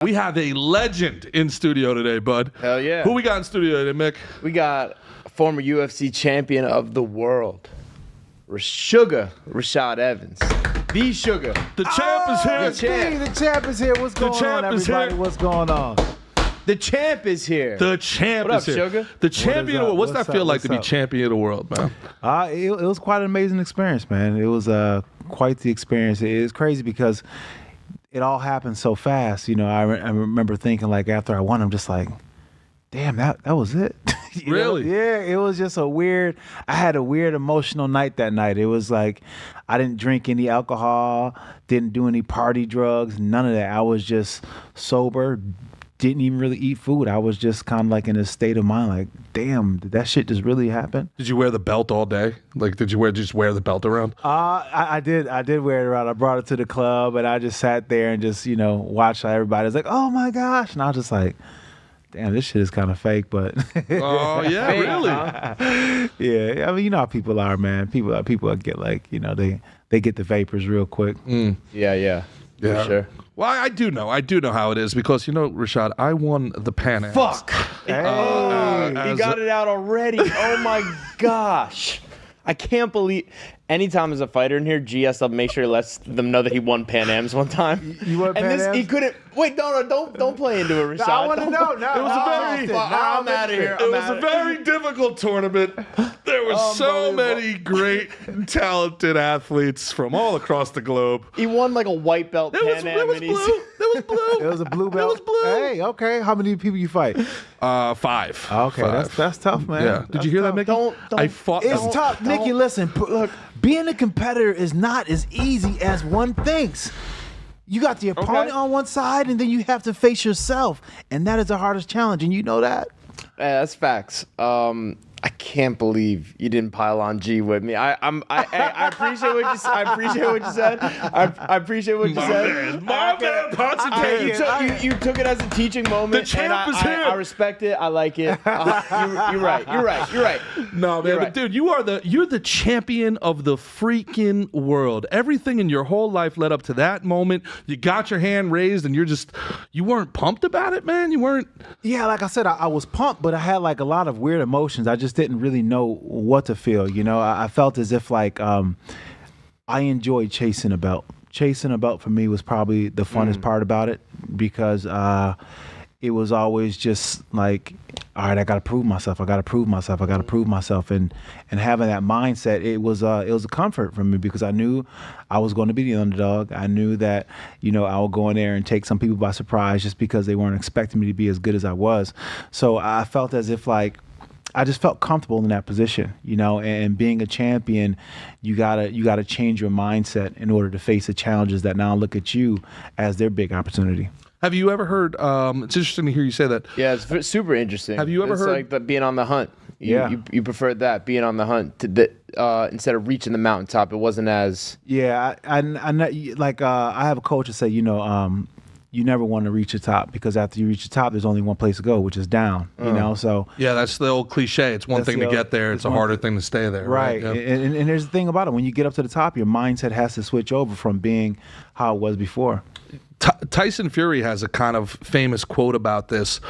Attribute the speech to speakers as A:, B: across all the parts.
A: We have a legend in studio today, bud.
B: Hell yeah.
A: Who we got in studio today, Mick?
B: We got a former UFC champion of the world, Rashad Evans. The Sugar.
A: The champ is here.
C: The champ is here. What's going on, everybody? What's going on?
B: The champ is here.
A: The champ
B: what
A: is
B: up,
A: here.
B: Sugar?
A: The champion of the world. What's that feel like to be
C: up?
A: champion of the world, man?
C: It was quite an amazing experience, man. It was quite the experience. It was crazy because it all happened so fast. You know, I remember thinking, like, after I won, I'm just like, damn, that was it.
A: Really?
C: Yeah, it was just I had a weird emotional night that night. It was like I didn't drink any alcohol, didn't do any party drugs, none of that. I was just sober, didn't even really eat food. I was just kind of like in a state of mind, like, damn, did that shit just really happen?
A: Did you wear the belt all day? Like, did you just wear the belt around?
C: I did wear it around. I brought it to the club and I just sat there and just, watched how everybody was like, oh my gosh. And I was just like, damn, this shit is kind of fake, but
A: oh yeah,
B: fake,
A: really?
B: Huh?
C: Yeah, I mean, you know how people are, man. People get like, they get the vapors real quick.
B: Yeah. For sure.
A: Well, I do know how it is because, Rashad, I won the Pan Ams.
B: Fuck.
C: Hey.
B: He got it out already. Oh my gosh. I can't believe. Anytime as a fighter in here, GS up make sure he lets them know that he won Pan Ams one time.
C: You won Pan Ams?
B: He couldn't. Wait, don't play into it, Rashad.
C: I want to know. No,
A: It was a very.
B: I'm out of here.
A: It was a very difficult tournament. There were so many great, talented athletes from all across the globe.
B: He won like a white belt
A: It was
B: Pan Am.
A: blue.
C: It was a blue belt.
A: It was blue.
C: Hey, okay. How many people you fight?
A: 5.
C: Okay,
A: Five.
C: that's tough, man.
A: Yeah. Did you hear that, Mickey?
B: Don't-
A: I fought.
C: It's tough, Nikki. Listen, look, being a competitor is not as easy as one thinks. You got the opponent on one side, and then you have to face yourself, and that is the hardest challenge, and you know that.
B: That's facts. I can't believe you didn't pile on G with me. I appreciate what you said. I appreciate what you said. I appreciate what you said.
A: My man, pots and pans.
B: You took it as a teaching moment.
A: The champ
B: and
A: is here.
B: I respect it. I like it. You're right.
A: No, man,
B: You're
A: but
B: right.
A: dude, you're the champion of the freaking world. Everything in your whole life led up to that moment. You got your hand raised, and you weren't pumped about it, man. You weren't.
C: Yeah, like I said, I was pumped, but I had like a lot of weird emotions. I just didn't really know what to feel. I felt as if like I enjoyed chasing a belt. Chasing a belt for me was probably the funnest part about it because it was always just like, all right, I got to prove myself. And having that mindset, it was a comfort for me because I knew I was going to be the underdog. I knew that, I would go in there and take some people by surprise just because they weren't expecting me to be as good as I was. So I felt as if like, I just felt comfortable in that position, and being a champion, you gotta change your mindset in order to face the challenges that now look at you as their big opportunity.
A: Have you ever heard? It's interesting to hear you say that.
B: Yeah, it's super interesting.
A: Have you ever
B: it's
A: heard
B: like the being on the hunt? You preferred that being on the hunt instead of reaching the mountaintop. It wasn't as
C: I have a coach that say, you never want to reach the top because after you reach the top, there's only one place to go, which is down. So
A: yeah, that's the old cliche. It's one thing to get there; it's a harder thing to stay there.
C: Right.
A: Yeah.
C: And there's the thing about it: when you get up to the top, your mindset has to switch over from being how it was before.
A: Tyson Fury has a kind of famous quote about this,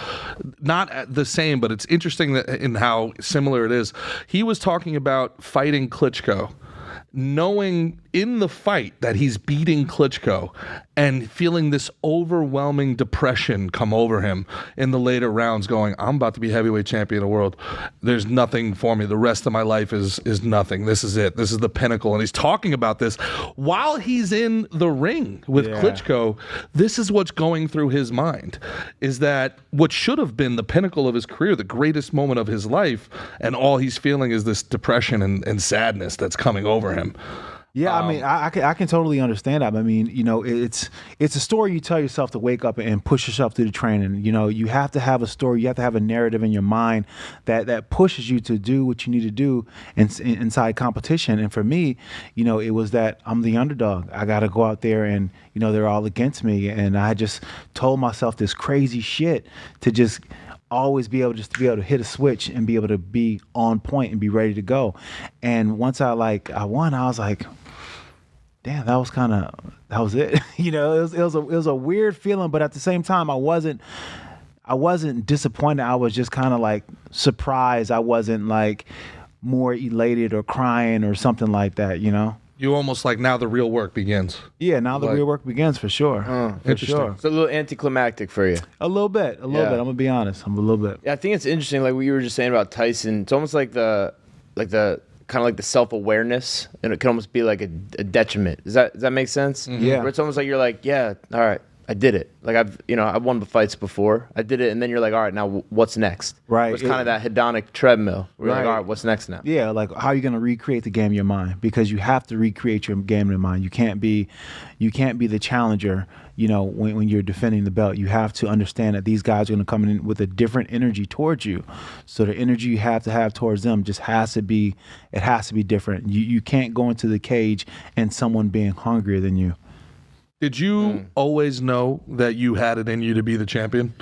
A: not the same, but it's interesting in how similar it is. He was talking about fighting Klitschko, knowing in the fight that he's beating Klitschko and feeling this overwhelming depression come over him in the later rounds, going, I'm about to be heavyweight champion of the world. There's nothing for me. The rest of my life is nothing. This is it. This is the pinnacle. And he's talking about this while he's in the ring with Klitschko. This is what's going through his mind, is that what should have been the pinnacle of his career, the greatest moment of his life, and all he's feeling is this depression and sadness that's coming over him.
C: Yeah, I mean, I can totally understand that. I mean, it's a story you tell yourself to wake up and push yourself through the training. You have to have a story. You have to have a narrative in your mind that pushes you to do what you need to do inside competition. And for me, it was that I'm the underdog. I got to go out there and, they're all against me. And I just told myself this crazy shit to just always be able to hit a switch and be able to be on point and be ready to go. And once I won, I was like, damn, that was it. You know, it was a weird feeling, but at the same time, I wasn't disappointed. I was just kind of like surprised. I wasn't like more elated or crying or something like that, you know?
A: You almost like now the real work begins.
C: Yeah, now the real work begins for sure. For sure.
B: It's a little anticlimactic for you.
C: A little bit. I'm gonna be honest. I'm a little bit.
B: Yeah, I think it's interesting, like what you were just saying about Tyson. It's almost like the kind of like the self-awareness, and it can almost be like a detriment. Does that make sense?
C: Mm-hmm. Yeah.
B: Where it's almost like you're like, yeah, all right, I did it. Like I've won the fights before. I did it, and then you're like, all right, now what's next?
C: Right.
B: It's kind of that hedonic treadmill. Where you're like, all right, what's next now?
C: Yeah, like how are you going to recreate the game in your mind? Because you have to recreate your game in your mind. You can't be the challenger, you know, when you're defending the belt. You have to understand that these guys are going to come in with a different energy towards you. So the energy you have to have towards them just has to be different. You can't go into the cage and someone being hungrier than you.
A: Did you always know that you had it in you to be the champion?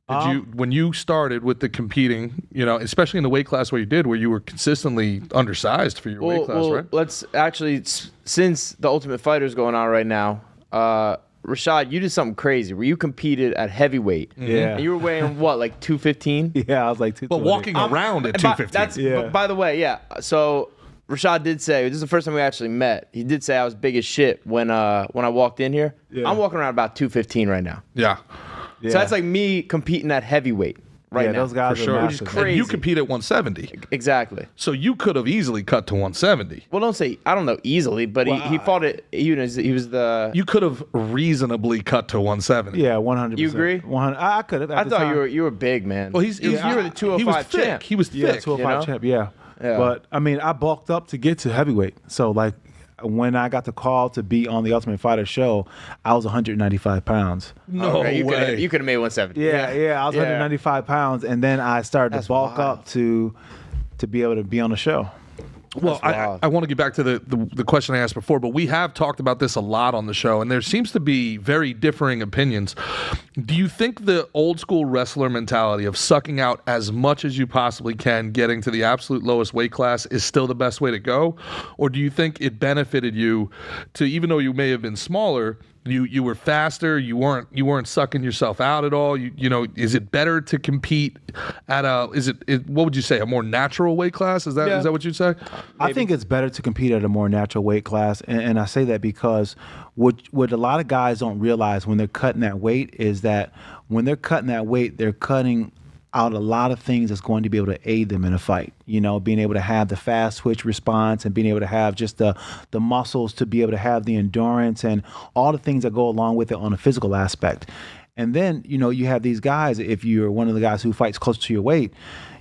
A: Did you, when you started with the competing, you know, especially in the weight class where you were consistently undersized for your weight class, right?
B: Let's actually, since the Ultimate Fighter is going on right now, Rashad, you did something crazy where you competed at heavyweight.
C: Yeah.
B: And you were weighing what, like 215?
C: Yeah, I was like 220.
A: But walking around at 215.
B: By the way, yeah. So Rashad did say, this is the first time we actually met. He did say I was big as shit when I walked in here. Yeah. I'm walking around about 215 right now.
A: Yeah.
B: So that's like me competing at heavyweight right now.
C: Those guys
A: for sure.
B: Which is crazy.
A: And you compete at 170.
B: Exactly.
A: So you could have easily cut to 170.
B: Well, I don't know easily, but he fought it. He was the.
A: You could have reasonably cut to 170.
C: Yeah, 100%.
B: You agree?
C: 100. I could have.
B: I thought you were big, man.
A: Well,
B: you were the 205 champ.
A: He was thick.
C: Yeah, 205 champ. Yeah. But I mean, I bulked up to get to heavyweight. So like, when I got the call to be on the Ultimate Fighter show, I was 195 pounds.
A: No way.
B: You could have made 170.
C: Yeah, I was 195 pounds, and then I started to bulk up to be able to be on the show.
A: Well, I want to get back to the question I asked before, but we have talked about this a lot on the show, and there seems to be very differing opinions. Do you think the old school wrestler mentality of sucking out as much as you possibly can, getting to the absolute lowest weight class, is still the best way to go? Or do you think it benefited you to, even though you may have been smaller, you were faster, you weren't sucking yourself out at all? You know, is it better to compete at what would you say, a more natural weight class? Is that what you'd say?
C: I think it's better to compete at a more natural weight class, and I say that because what a lot of guys don't realize when they're cutting that weight is that when they're cutting that weight, they're cutting out a lot of things that's going to be able to aid them in a fight. You know, being able to have the fast twitch response and being able to have just the muscles to be able to have the endurance and all the things that go along with it on a physical aspect. And then, you know, you have these guys, if you're one of the guys who fights close to your weight,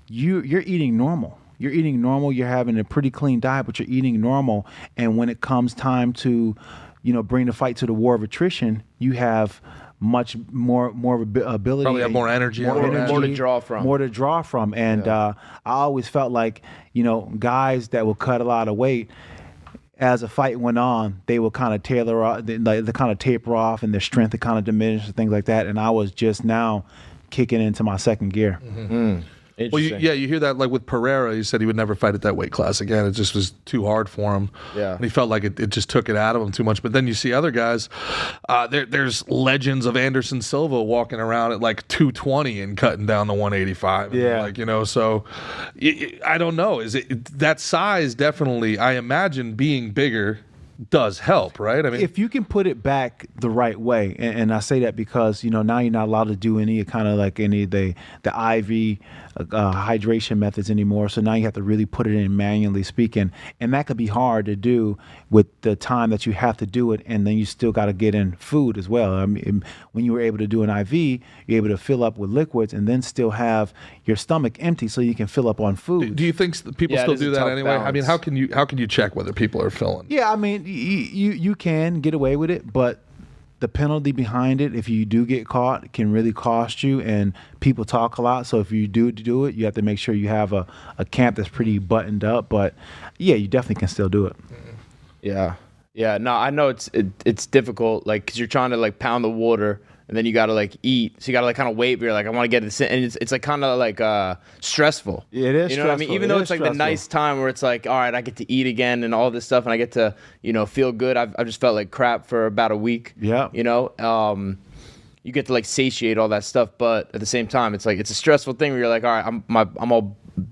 C: you're eating normal. You're eating normal. You're having a pretty clean diet, but you're eating normal. And when it comes time to, you know, bring the fight to the war of attrition, you have much more ability.
A: Probably have more energy.
B: More to draw from.
C: More to draw from. And I always felt like, you know, guys that will cut a lot of weight, as a fight went on, they will kind of taper off and their strength would kind of diminish and things like that. And I was just now kicking into my second gear.
B: Mm-hmm.
A: Well, you hear that like with Pereira. He said he would never fight at that weight class again. It just was too hard for him.
B: Yeah,
A: and he felt like it just took it out of him too much. But then you see other guys. There's legends of Anderson Silva walking around at like 220 and cutting down to 185.
C: Yeah,
A: like, you know. So I don't know. Is it that size? Definitely, I imagine being bigger does help, right? I mean,
C: if you can put it back the right way, and I say that because, you know, now you're not allowed to do any kind of like any of the IV hydration methods anymore. So now you have to really put it in manually speaking, and that could be hard to do with the time that you have to do it, and then you still got to get in food as well. I mean, when you were able to do an IV, you're able to fill up with liquids and then still have your stomach empty so you can fill up on food.
A: Do you think people still do that anyway?
B: Balance.
A: I mean, how can you check whether people are filling?
C: Yeah, I mean, you can get away with it, but the penalty behind it, if you do get caught, can really cost you, and people talk a lot. So if you do it, you have to make sure you have a camp that's pretty buttoned up. But yeah, you definitely can still do it.
B: Yeah. No, I know it's difficult, like, because you're trying to like pound the water and then you gotta like eat. So you gotta like kind of wait. But you're like, I want to get this in, and it's like kind of like stressful.
C: It is.
B: You know what I mean? Even though it's like the nice time where it's like, all right, I get to eat again and all this stuff, and I get to feel good. I've just felt like crap for about a week.
C: Yeah.
B: You get to like satiate all that stuff, but at the same time, it's like it's a stressful thing where you're like, all right,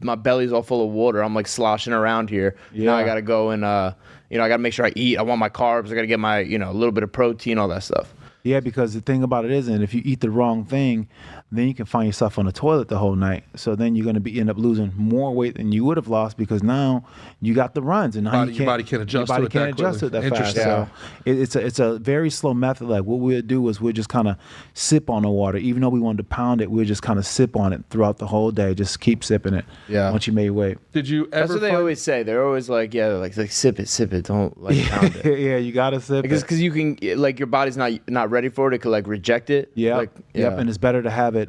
B: my belly's all full of water. I'm like sloshing around here.
C: Yeah.
B: Now I gotta go and I gotta make sure I eat. I want my carbs. I gotta get my a little bit of protein, all that stuff.
C: Yeah, because the thing about it is, and if you eat the wrong thing, then you can find yourself on the toilet the whole night. So then you're going to end up losing more weight than you would have lost because now you got the runs and now
A: your body can't adjust
C: your body
A: to it
C: can't
A: that
C: adjust to it that fast.
A: Interesting.
C: So it's a very slow method. Like what we'll do is we'll just kind of sip on the water. Even though we wanted to pound it, we'll just kind of sip on it throughout the whole day. Just keep sipping it.
B: Yeah.
C: Once you made weight.
A: Did you ever?
B: That's what they always say. They're always like, like sip it, don't like pound it.
C: Yeah, you gotta sip it.
B: Because you can like your body's not ready for it. It could like reject it.
C: Yeah. Yep. And it's better to have it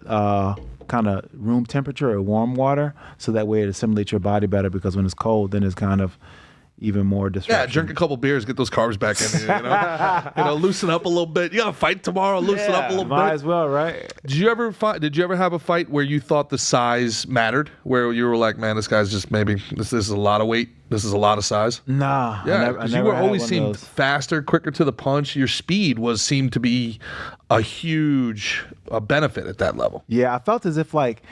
C: kind of room temperature or warm water, so that way it assimilates your body better. Because when it's cold, then it's kind of even more disruption.
A: Yeah, drink a couple beers, get those carbs back in you. Loosen up a little bit. You got to fight tomorrow. Loosen up a little bit.
C: Might as well, right?
A: Did you ever have a fight where you thought the size mattered? Where you were like, man, this guy's just this is a lot of weight. This is a lot of size.
C: Nah.
A: Yeah, because you were always seemed faster, quicker to the punch. Your speed seemed to be a huge benefit at that level.
C: Yeah, I felt as if like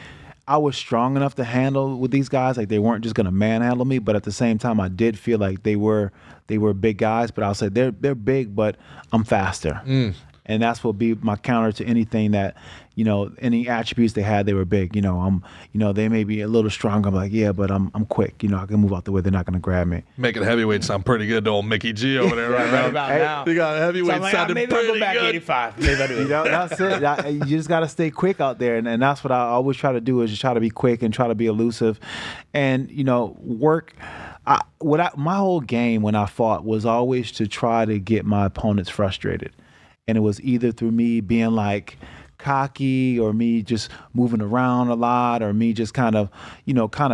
C: I was strong enough to handle with these guys. Like they weren't just gonna manhandle me, but at the same time, I did feel like they were big guys. But I'll say they're big, but I'm faster. And that's what be my counter to anything that, any attributes they had, they were big. They may be a little stronger. I'm like, yeah, but I'm quick. I can move out the way. They're not going to grab me.
A: Making heavyweight sound pretty good to old Mickey G over there right
B: about now.
A: They got heavyweight sounding
B: maybe
A: pretty
B: I'll go back
A: good.
B: 85. Maybe I'll do it.
C: That's it. You just got to stay quick out there. And that's what I always try to do is just try to be quick and try to be elusive. And, work. My whole game when I fought was always to try to get my opponents frustrated. And it was either through me being like cocky or me just moving around a lot or me just kind of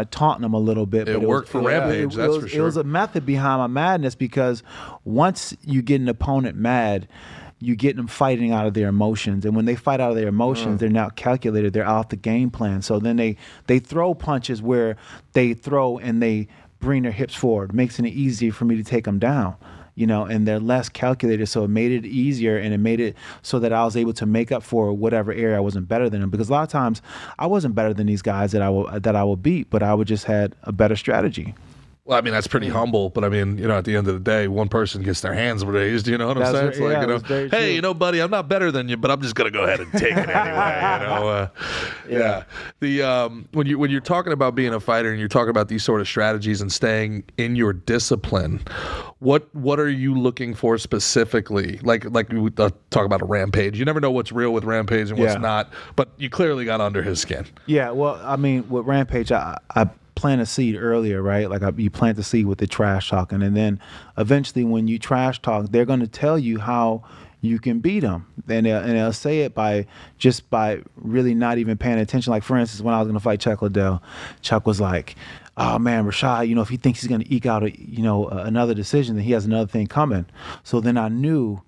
C: taunting them a little bit.
A: It worked for Rampage, that's for sure.
C: It was a method behind my madness because once you get an opponent mad, you get them fighting out of their emotions. And when they fight out of their emotions, they're now calculated. They're out the game plan. So then they throw punches where they throw and they bring their hips forward, makes it easier for me to take them down. And they're less calculated. So it made it easier and it made it so that I was able to make up for whatever area I wasn't better than them. Because a lot of times I wasn't better than these guys that I would beat, but I would just had a better strategy.
A: Well, I mean, that's pretty humble, but I mean, at the end of the day, one person gets their hands raised, you know what I'm saying? It's like, hey, buddy, I'm not better than you, but I'm just going to go ahead and take it anyway, Yeah. When you're talking about being a fighter and you're talking about these sort of strategies and staying in your discipline, what are you looking for specifically? Like we talk about a Rampage. You never know what's real with Rampage and what's not, but you clearly got under his skin.
C: Yeah, well, I mean, with Rampage, I plant a seed earlier, right? Like you plant the seed with the trash talking, and then eventually when you trash talk, they're going to tell you how you can beat them, and they'll say it by really not even paying attention. Like for instance, when I was going to fight Chuck Liddell, Chuck was like, "Oh man, Rashad, if he thinks he's going to eke out another decision, then he has another thing coming." So then I knew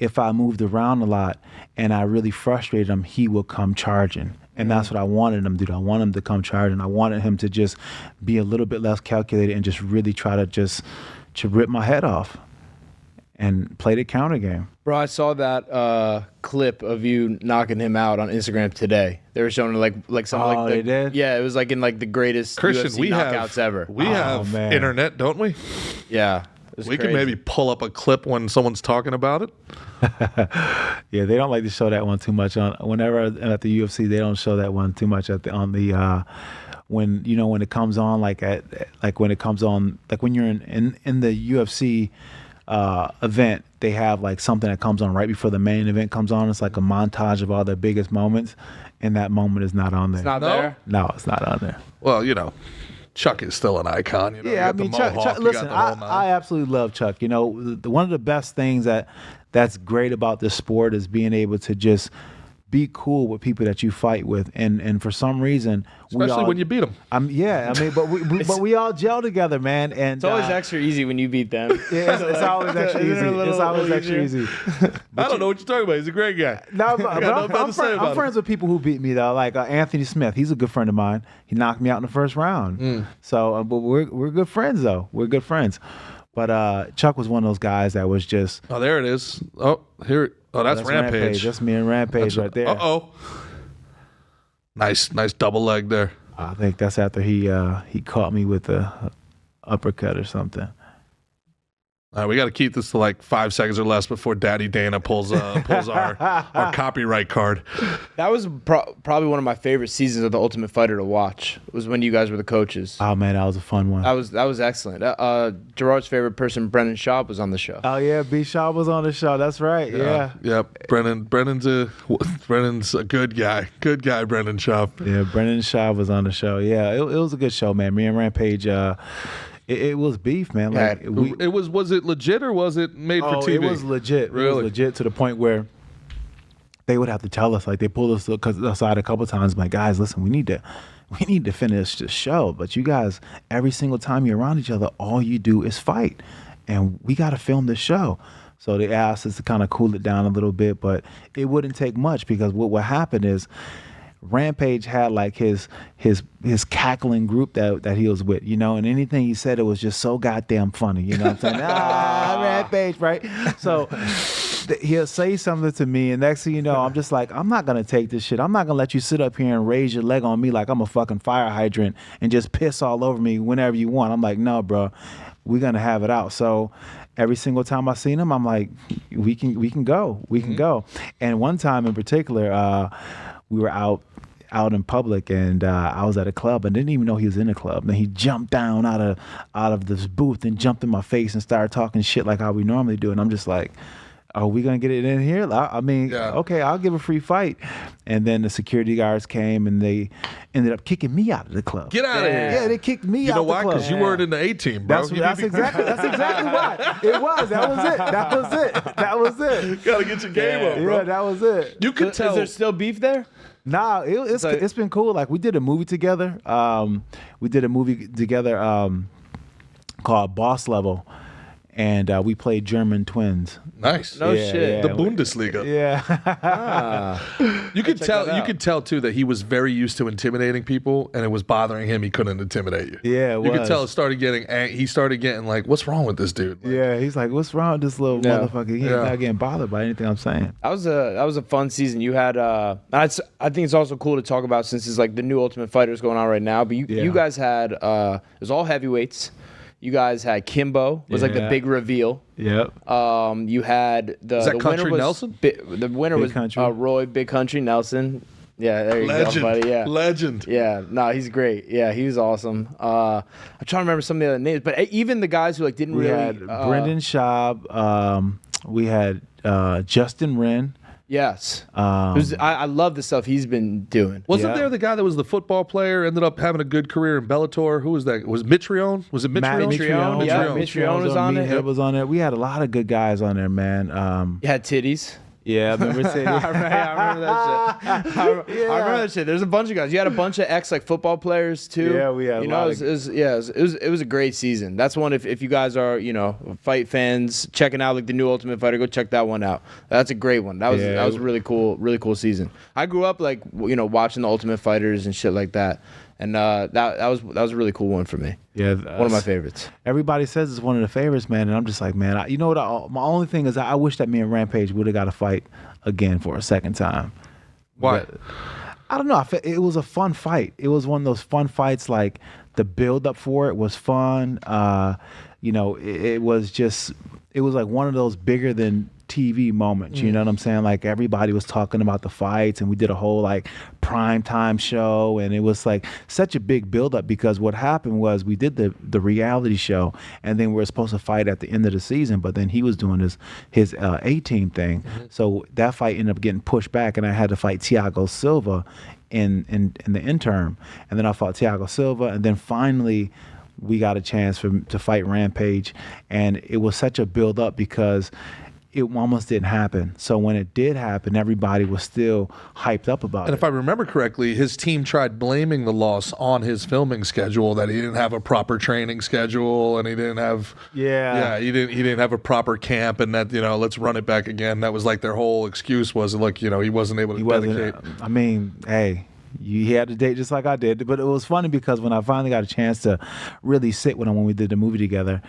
C: if I moved around a lot and I really frustrated him, he would come charging. And that's what I wanted him to do. I wanted him to come charging. I wanted him to just be a little bit less calculated and just really try to rip my head off and play the counter game.
B: Bro, I saw that clip of you knocking him out on Instagram today. They were showing like something
C: they did?
B: Yeah, it was like in like the greatest
A: Christian,
B: UFC knockouts ever.
A: We have internet, don't we?
B: Yeah.
A: We can maybe pull up a clip when someone's talking about it.
C: Yeah, they don't like to show that one too much whenever at the UFC. They don't show that one too much when it comes on when it comes on when you're in the UFC event. They have like something that comes on right before the main event comes on. It's like a montage of all their biggest moments, and that moment is not on there.
B: It's not there?
C: No, it's not on there.
A: Well, Chuck is still an icon.
C: Yeah, I mean, Chuck, listen, I absolutely love Chuck. One of the best things that's great about this sport is being able to just be cool with people that you fight with, and for some reason,
A: Especially when you beat them.
C: But we all gel together, man. And
B: It's always extra easy when you beat them.
C: Yeah, it's always extra easy. It's always extra easy.
A: I don't know what you're talking about. He's a great guy.
C: No, but I'm friends with people who beat me though. Like Anthony Smith, he's a good friend of mine. He knocked me out in the first round. So, but we're good friends though. We're good friends. But Chuck was one of those guys that was just.
A: Oh, there it is. Oh, here. Oh, that's Rampage.
C: That's me and Rampage right there.
A: Nice double leg there.
C: I think that's after he caught me with the uppercut or something.
A: All right, we got to keep this to like 5 seconds or less before Daddy Dana pulls our copyright card.
B: That was probably one of my favorite seasons of The Ultimate Fighter to watch. It was when you guys were the coaches.
C: Oh man, that was a fun one.
B: That was excellent. Gerard's favorite person, Brendan Schaub, was on the show.
C: Oh yeah, B. Schaub was on the show. That's right. Yeah.
A: Yep. Brendan's a good guy. Good guy, Brendan Schaub.
C: Yeah, Brendan Schaub was on the show. Yeah, it was a good show, man. Me and Rampage. It was beef, man. Like
A: was it legit or was it made for TV?
C: It was legit.
A: Really?
C: It was legit to the point where they would have to tell us, like they pulled us aside a couple times, like, guys, listen, we need to finish the show. But you guys, every single time you're around each other, all you do is fight. And we got to film this show. So they asked us to kind of cool it down a little bit, but it wouldn't take much because what happened is Rampage had like his cackling group that he was with, and anything he said, it was just so goddamn funny, you know what I'm saying? Rampage, right? So he'll say something to me, and next thing you know, I'm just like, I'm not gonna take this shit. I'm not gonna let you sit up here and raise your leg on me like I'm a fucking fire hydrant and just piss all over me whenever you want. I'm like, no, bro, we're gonna have it out. So every single time I seen him, I'm like, we can go. And one time in particular, we were out in public, and I was at a club and didn't even know he was in the club. And he jumped down out of this booth and jumped in my face and started talking shit like how we normally do. And I'm just like, are we gonna get it in here? Okay, I'll give a free fight. And then the security guards came and they ended up kicking me out of the club.
A: Get out of here!
C: Yeah, they kicked me out of the club.
A: You know why? Because you weren't in the A team, bro.
C: That's exactly why. It was. That was it.
A: Gotta get your game up, bro.
C: Yeah, that was it.
A: You could tell.
B: Is there still beef there?
C: Nah, it's been cool. Like we did a movie together. Called Boss Level, and we played German twins.
A: Nice.
B: No shit.
A: The Bundesliga.
C: Yeah.
A: You could tell too that he was very used to intimidating people, and it was bothering him. He couldn't intimidate you.
C: Yeah,
A: you could tell he started getting like, what's wrong with this dude? Like,
C: yeah, he's like, what's wrong with this little motherfucker? He's not getting bothered by anything I'm saying.
B: That was a fun season. You had I think it's also cool to talk about since it's like the new Ultimate Fighter is going on right now. But you guys had it was all heavyweights. You guys had Kimbo. It was like the big reveal.
C: Yep.
B: You had the
A: Country
B: winner was
A: Nelson?
B: The winner
C: Big
B: was
C: Country.
B: Roy Big Country Nelson. Yeah, there you go, buddy. Yeah,
A: legend.
B: Yeah, no, he's great. Yeah, he was awesome. I'm trying to remember some of the other names, but even the guys who like didn't
C: We
B: really.
C: had Brendan Schaub. We had Justin Wren.
B: Yes. I love the stuff he's been doing.
A: Wasn't there the guy that was the football player, ended up having a good career in Bellator? Who was that? Was Mitrione? Was it Mitrione?
B: Mitrione. Yeah, Mitrione was on it.
C: Was on there. We had a lot of good guys on there, man.
B: You had titties.
C: Yeah, I remember saying.
B: I remember that shit. I remember that shit. There's a bunch of guys. You had a bunch of football players too.
C: Yeah, we had.
B: It was a great season. That's one if you guys are fight fans checking out like the new Ultimate Fighter, go check that one out. That's a great one. That was a really cool season. I grew up like watching the Ultimate Fighters and shit like that. And that was a really cool one for me.
C: Yeah,
B: one of my favorites.
C: Everybody says it's one of the favorites, man. And I'm just like, man, you know what? My only thing is I wish that me and Rampage would have got to fight again for a second time.
A: Why?
C: But, I don't know. It was a fun fight. It was one of those fun fights. Like the build up for it was fun. It was like one of those bigger than TV moments, you know what I'm saying? Like everybody was talking about the fights, and we did a whole like prime time show, and it was like such a big buildup because what happened was we did the reality show, and then we were supposed to fight at the end of the season, but then he was doing his A-team thing, so that fight ended up getting pushed back, and I had to fight Thiago Silva in the interim, and then I fought Thiago Silva, and then finally we got a chance to fight Rampage, and it was such a build up because it almost didn't happen. So when it did happen, everybody was still hyped up about it.
A: And if I remember correctly, his team tried blaming the loss on his filming schedule, that he didn't have a proper training schedule and he didn't have he didn't have a proper camp, and that, let's run it back again. That was like their whole excuse, was like, he wasn't able to dedicate.
C: I mean, hey, he had a date just like I did. But it was funny because when I finally got a chance to really sit with him when we did the movie together,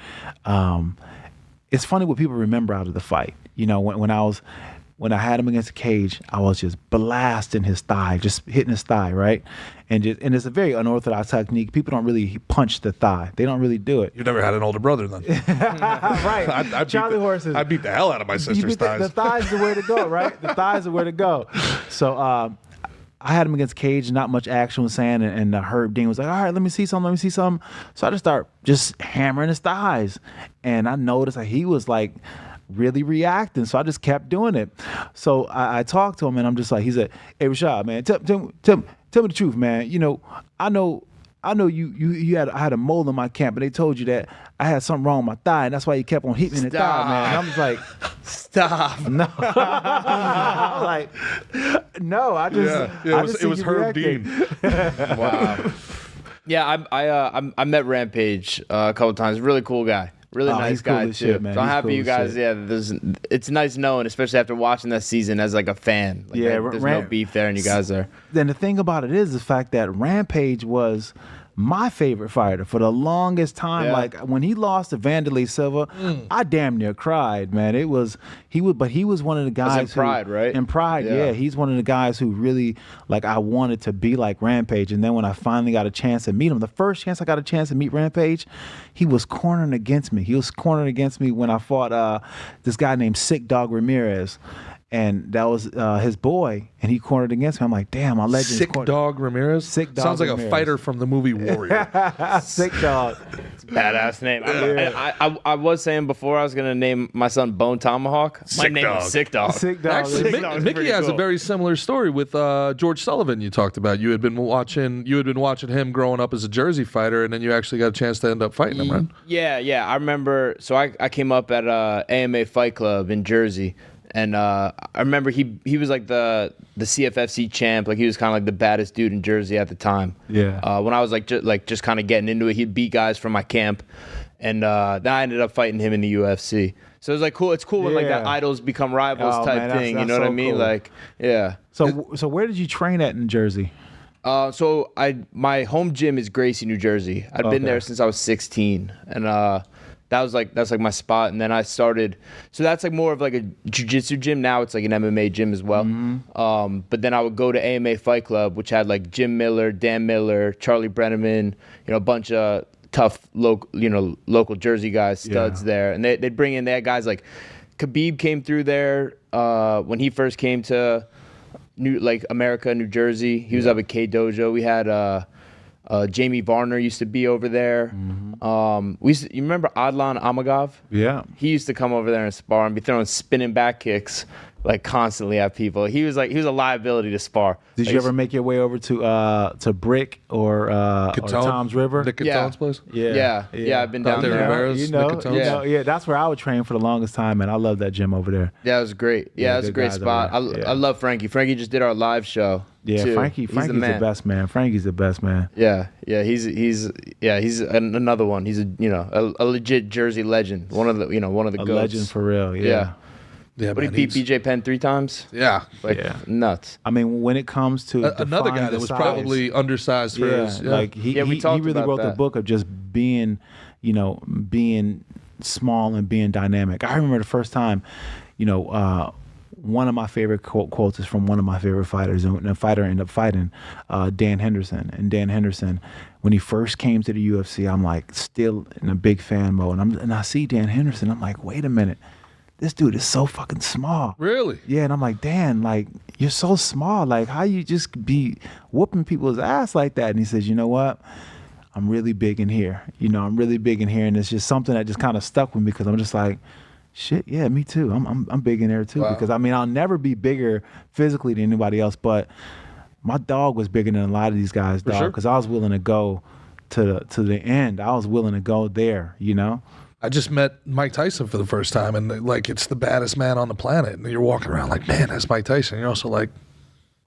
C: it's funny what people remember out of the fight. When I had him against the cage, I was just blasting his thigh, just hitting his thigh, right? And it's a very unorthodox technique. People don't really punch the thigh. They don't really do it.
A: You never had an older brother then.
C: Right. Charlie horses.
A: I beat the hell out of my sister's thighs.
C: The thigh's the way to go, right? The thigh's the way to go. So I had him against cage, not much action was saying, and Herb Dean was like, all right, let me see something. So I just start just hammering his thighs. And I noticed that he was like really reacting. So I just kept doing it. So I talked to him, and I'm just like, he said, hey, Rashad, man, tell me the truth, man. I know I had a mole in my camp, and they told you that I had something wrong with my thigh, and that's why you kept on hitting me in the thigh, man. And I was like,
B: stop.
C: No. I was like, no, I just
A: it was Herb Dean.
B: Wow. Yeah, I met Rampage a couple times. Really cool guy. Really nice guy
C: cool
B: too.
C: Shit, man.
B: So I'm happy
C: cool
B: you guys. Yeah, it's nice knowing, especially after watching that season as like a fan. Like, there's no beef there, and you guys are.
C: Then the thing about it is the fact that Rampage was my favorite fighter for the longest time.
B: Yeah.
C: Like when he lost to Vanderlei Silva, I damn near cried, man. He was one of the guys
B: in Pride, right?
C: In Pride, yeah. He's one of the guys who really, like, I wanted to be like Rampage. And then when I finally got a chance to meet him, the first chance I got a chance to meet Rampage, he was cornering against me. He was cornering against me when I fought this guy named Sick Dog Ramirez. And that was his boy, and he cornered against me. I'm like, damn, my legend.
A: Sick Dog Ramirez?
C: Sick Dog
A: Sounds like
C: Ramirez.
A: A fighter from the movie Warrior.
C: Sick Dog.
B: Badass name. I was saying before I was gonna name my son Bone Tomahawk. My name is Sick Dog.
C: Sick Dog.
A: Actually, Mickey has a very similar story with George Sullivan. You talked about you had been watching him growing up as a Jersey fighter, and then you actually got a chance to end up fighting him, right?
B: Yeah. I remember. So I came up at AMA Fight Club in Jersey. And I remember he was like the CFFC champ. Like he was kind of like the baddest dude in Jersey at the time.
C: Yeah.
B: When I was just kind of getting into it, he'd beat guys from my camp, and then I ended up fighting him in the UFC. So it was like cool. It's cool when like that idols become rivals type thing. You know what I mean? Cool. Like, yeah.
C: So where did you train at in Jersey?
B: So my home gym is Gracie, New Jersey. I'd been there since I was 16, and that's like my spot. And then I started, so that's like more of like a jiu-jitsu gym. Now it's like an MMA gym as well. Mm-hmm. But then I would go to AMA Fight Club, which had like Jim Miller, Dan Miller, Charlie Brenneman, a bunch of tough local Jersey guys, studs there. And they'd bring in, they had guys like Khabib came through there when he first came to America, New Jersey. He was up at K Dojo. We had Jamie Varner used to be over there. Mm-hmm. You remember Adlan Amagov? Yeah. He used to come over there and spar and be throwing spinning back kicks like constantly at people. He was a liability to spar.
C: Did you ever make your way over to Brick or Tom's River?
A: Nick Catone's place?
B: Yeah. I've been down there.
C: Rivera's, that's where I would train for the longest time, and I love that gym over there.
B: Yeah, it was great. Yeah, it was a great spot. I love Frankie. Frankie just did our live show. Yeah, too.
C: Frankie's the best man. Frankie's the best man.
B: Yeah. He's another one. He's a legit Jersey legend. One of the goats.
C: Legend for real. Yeah.
B: But he beat BJ Penn 3 times.
A: Yeah,
B: nuts.
C: I mean, when it comes to
A: another guy that was probably undersized for his.
C: Yeah. Like he really wrote the book of just being small and being dynamic. I remember the first time, one of my favorite quotes is from one of my favorite fighters, and a fighter ended up fighting Dan Henderson. And Dan Henderson, when he first came to the UFC, I'm like still in a big fan mode, and I see Dan Henderson, I'm like, wait a minute. This dude is so fucking small.
A: Really?
C: Yeah, and I'm like, Dan, like, you're so small. Like, how you just be whooping people's ass like that? And he says, you know what? I'm really big in here. I'm really big in here. And it's just something that just kind of stuck with me because I'm just like, shit, yeah, me too. I'm big in there too. Wow. Because, I mean, I'll never be bigger physically than anybody else, but my dog was bigger than a lot of these guys' dog because I was willing to go to the end. I was willing to go there,
A: I just met Mike Tyson for the first time, and like it's the baddest man on the planet. And you're walking around like, man, that's Mike Tyson. You're also like,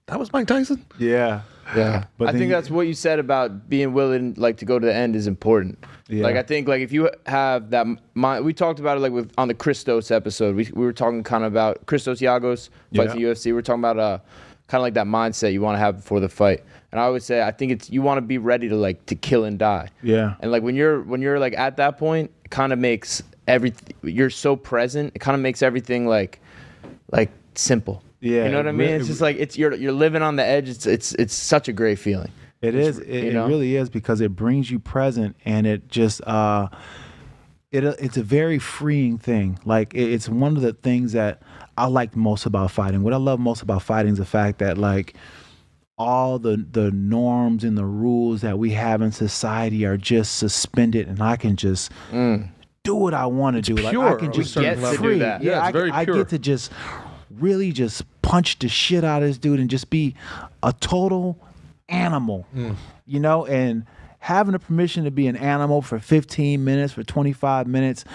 A: that was Mike Tyson?
C: Yeah.
B: But I think that's what you said about being willing, like, to go to the end is important.
C: Yeah.
B: Like, I think, like, if you have that mind, we talked about it, like, on the Christos episode. We were talking kind of about Christos Giagos fight for UFC. We were talking about kind of like that mindset you want to have before the fight. And I always say, I think it's you want to be ready to kill and die.
C: Yeah.
B: And like when you're like at that point, it kind of makes everything. You're so present. It kind of makes everything like simple.
C: Yeah.
B: You know what I mean? It's just like you're living on the edge. It's such a great feeling.
C: It is. It really is, because it brings you present, and it just it's a very freeing thing. Like it's one of the things that I like most about fighting. What I love most about fighting is the fact that like all the norms and the rules that we have in society are just suspended, and I can just do what I want to do.
A: Pure.
C: Like I can just
B: get
C: get
B: to
C: free.
B: do that.
A: Yeah, it's very
C: I
A: pure.
C: get to just really just punch the shit out of this dude and just be a total animal, you know, and having the permission to be an animal for 15 minutes, for 25 minutes,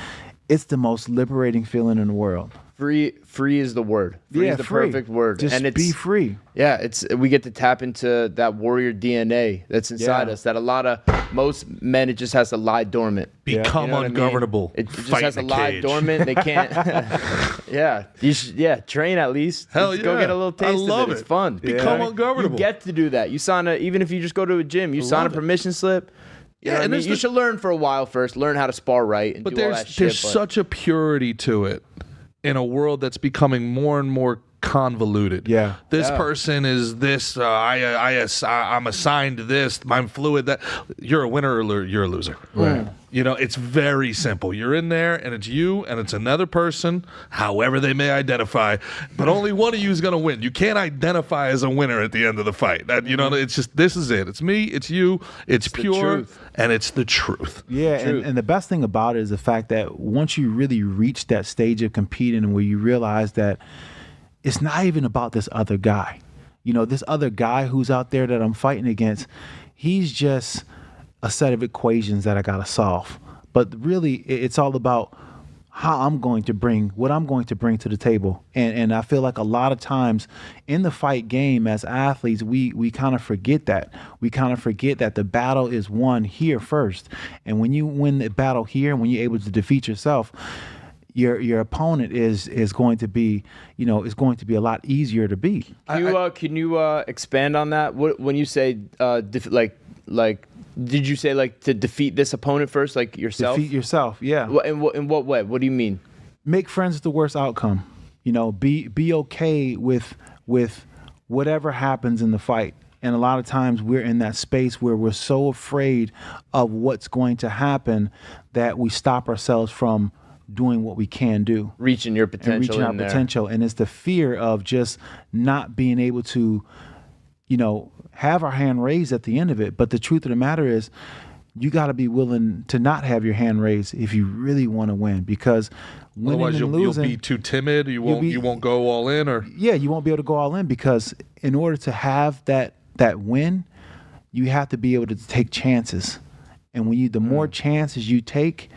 C: it's the most liberating feeling in the world.
B: Free is the word. Free is the perfect word.
C: Just
B: and it's,
C: be free.
B: Yeah, we get to tap into that warrior DNA that's inside us. That most men, it just has to lie dormant.
A: Become
B: You know what I mean?
A: ungovernable.
B: It just
A: Fight
B: has to
A: in a
B: lie
A: cage.
B: dormant. They can't. You should train at least.
A: Hell
B: Just go
A: yeah.
B: get a little taste
A: I love
B: of it. It's
A: it.
B: fun.
A: Become
B: You
A: ungovernable.
B: You get to do that. You sign even if you just go to a gym, you sign a
A: love it.
B: permission slip. You know what I mean? You should learn for a while first. Learn how to spar right and
A: But
B: do all that shit.
A: there's such a purity to it in a world that's becoming more and more convoluted.
C: Yeah.
A: This person is this. I'm assigned this. I'm fluid. That you're a winner or you're a loser.
C: Right.
A: You know, it's very simple. You're in there, and it's you, and it's another person, however they may identify. But only one of you is going to win. You can't identify as a winner at the end of the fight. You know, it's just this is it. It's me. It's you. It's pure,
B: truth.
A: and it's the truth.
C: Yeah, and the best thing about it is the fact that once you really reach that stage of competing where you realize that it's not even about this other guy. You know, this other guy who's out there that I'm fighting against, he's just a set of equations that I got to solve. But really, it's all about what I'm going to bring to the table. And I feel like a lot of times in the fight game as athletes, we kind of forget that. We kind of forget that the battle is won here first. And when you win the battle here, and when you're able to defeat yourself, your opponent is going to be, you know, is going to be a lot easier to beat.
B: Can you expand on that? When you say did you say like to defeat this opponent first, like yourself?
C: Defeat yourself, yeah.
B: In what way? What do you mean?
C: Make friends with the worst outcome. You know, be okay with whatever happens in the fight. And a lot of times we're in that space where we're so afraid of what's going to happen that we stop ourselves from doing what we can do.
B: Reaching your potential.
C: And reaching our potential. And it's the fear of just not being able to, you know, have our hand raised at the end of it. But the truth of the matter is, you got to be willing to not have your hand raised if you really want to win, because winning
A: Otherwise,
C: and losing,
A: you'll be too timid. You won't go all in, or
C: you won't be able to go all in, because in order to have that win, you have to be able to take chances. And when the more chances you take,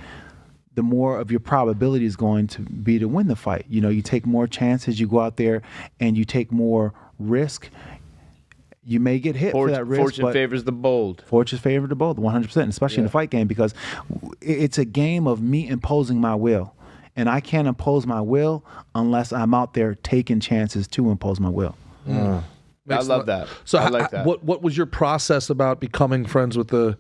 C: the more of your probability is going to be to win the fight. You know, you take more chances, you go out there and you take more risk. You may get hit for that risk.
B: Fortune favors the bold.
C: Fortune favors the bold, 100%, especially in the fight game, because it's a game of me imposing my will. And I can't impose my will unless I'm out there taking chances to impose my will.
B: I love that.
A: So
B: I like that.
A: What was your process about becoming friends with the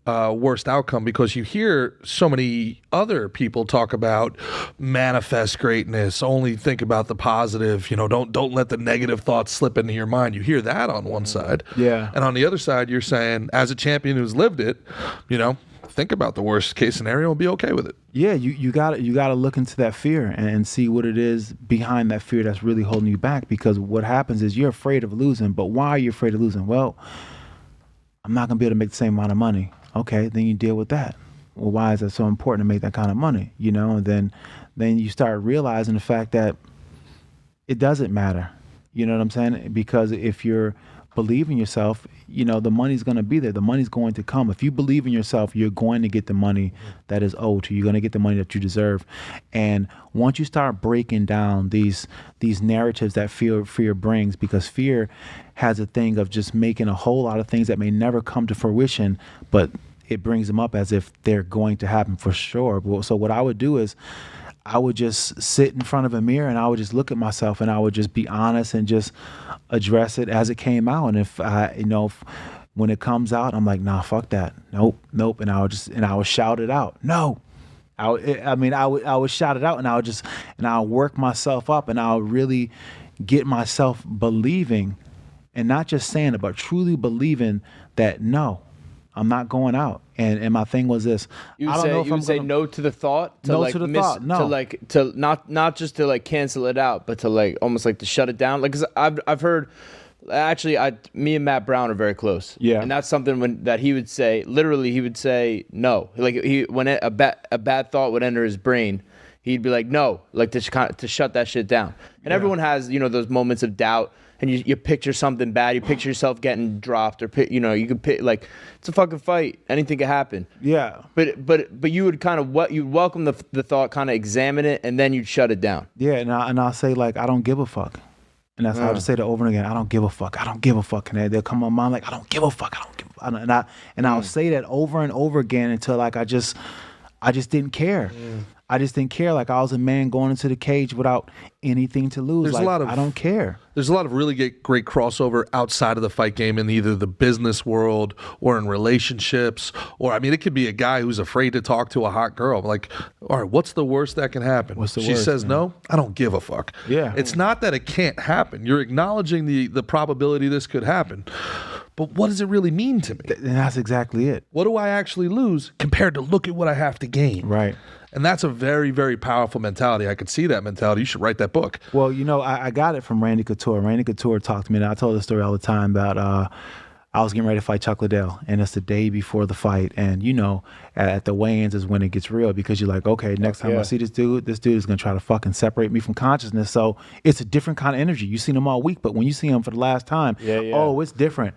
A: worst outcome? Because you hear so many other people talk about manifest greatness, only think about the positive, you know, don't let the negative thoughts slip into your mind. You hear that on one side.
C: Yeah.
A: And on the other side, you're saying, as a champion who's lived it, you know, think about the worst case scenario and be okay with it.
C: Yeah, you got to look into that fear and see what it is behind that fear that's really holding you back. Because what happens is you're afraid of losing. But why are you afraid of losing? Well, I'm not gonna be able to make the same amount of money. Okay, then you deal with that. Well, why is it so important to make that kind of money? You know, and then you start realizing the fact that it doesn't matter. You know what I'm saying? Because if you're believe in yourself, the money's going to be there. The money's going to come. If you believe in yourself, you're going to get the money that is owed to you. You're going to get the money that you deserve. And once you start breaking down these narratives that fear brings, because fear has a thing of just making a whole lot of things that may never come to fruition, but it brings them up as if they're going to happen for sure. So what I would do is I would just sit in front of a mirror and I would just look at myself and I would just be honest and just address it as it came out. And if when it comes out, I'm like, nah, fuck that. Nope. And I would shout it out. No. I would shout it out and I would work myself up and I would really get myself believing, and not just saying it, but truly believing that no, I'm not going out. And my thing was this.
B: You would say no to the thought?
C: No to the thought, no.
B: To not just to like cancel it out, but to like almost like to shut it down. Like, 'cause I've heard, actually, me and Matt Brown are very close.
C: Yeah.
B: And that's something that he would say, literally he would say no. Like when a bad thought would enter his brain, he'd be like, no, like to shut that shit down. And everyone has, those moments of doubt. And you picture something bad. You picture yourself getting dropped, or you could pick, like, it's a fucking fight. Anything could happen.
C: Yeah.
B: But you would kind of you'd welcome the thought, kind of examine it, and then you'd shut it down.
C: Yeah, and I'll say, like, I don't give a fuck, and that's how I just say that over and again. I don't give a fuck. I don't give a fuck, and they'll come on my mind like, I don't give a fuck. I don't give a fuck. And I'll say that over and over again until like I just didn't care. I just didn't care. Like I was a man going into the cage without anything to lose. I don't care.
A: There's a lot of really great crossover outside of the fight game in either the business world or in relationships. Or, I mean, it could be a guy who's afraid to talk to a hot girl. Like, all right, what's the worst that can happen? She says no, I don't give a fuck.
C: Yeah.
A: It's not that it can't happen. You're acknowledging the probability this could happen. But what does it really mean to me?
C: And that's exactly it.
A: What do I actually lose compared to look at what I have to gain?
C: Right.
A: And that's a very, very powerful mentality. I could see that mentality. You should write that book.
C: Well, I got it from Randy Couture. Randy Couture talked to me, and I told the story all the time about I was getting ready to fight Chuck Liddell, and it's the day before the fight. And, at the weigh-ins is when it gets real, because you're like, okay, next time I see this dude is going to try to fucking separate me from consciousness. So it's a different kind of energy. You've seen him all week, but when you see him for the last time, oh, it's different.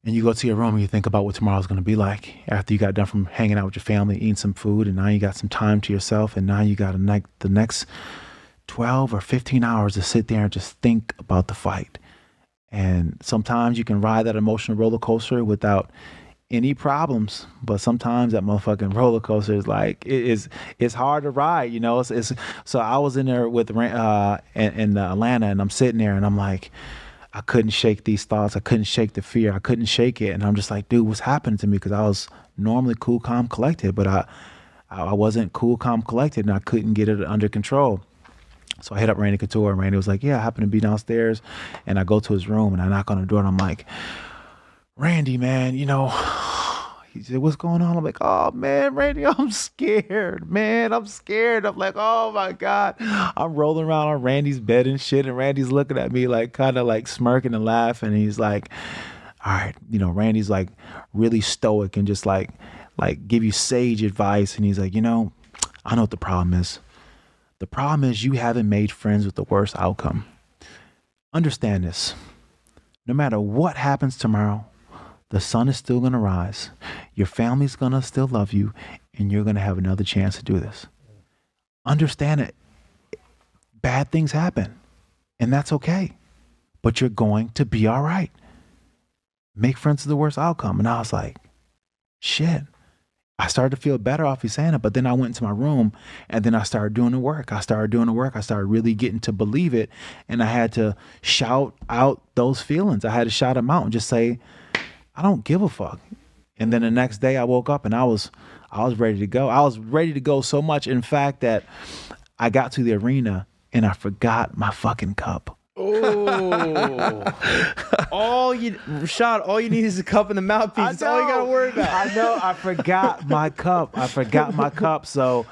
C: And you go to your room and you think about what tomorrow's going to be like after you got done from hanging out with your family, eating some food, and now you got some time to yourself, and now you got the next 12 or 15 hours to sit there and just think about the fight. And sometimes you can ride that emotional roller coaster without any problems, but sometimes that motherfucking roller coaster is like it's hard to ride, So I was in there with in Atlanta, and I'm sitting there and I'm like, I couldn't shake these thoughts. I couldn't shake the fear. I couldn't shake it. And I'm just like, dude, what's happening to me? Because I was normally cool, calm, collected, but I wasn't cool, calm, collected, and I couldn't get it under control. So I hit up Randy Couture, and Randy was like, yeah, I happen to be downstairs. And I go to his room, and I knock on the door, and I'm like, Randy, man, he said, what's going on? I'm like, oh, man, Randy, I'm scared, man. I'm scared. I'm like, oh, my God. I'm rolling around on Randy's bed and shit, and Randy's looking at me like kind of like smirking and laughing. And he's like, all right. Randy's like really stoic and just like give you sage advice. And he's like, I know what the problem is. The problem is you haven't made friends with the worst outcome. Understand this. No matter what happens tomorrow, the sun is still going to rise. Your family's going to still love you, and you're going to have another chance to do this. Understand it. Bad things happen, and that's okay. But you're going to be all right. Make friends with the worst outcome. And I was like, shit. I started to feel better off you saying it, but then I went into my room, and then I started doing the work. I started really getting to believe it, and I had to shout out those feelings. I had to shout them out and just say, I don't give a fuck. And then the next day I woke up and I was ready to go. I was ready to go so much, in fact, that I got to the arena and I forgot my fucking cup.
B: Oh, Rashad, all you need is a cup and the mouthpiece. That's all you gotta worry about.
C: I know. I forgot my cup. So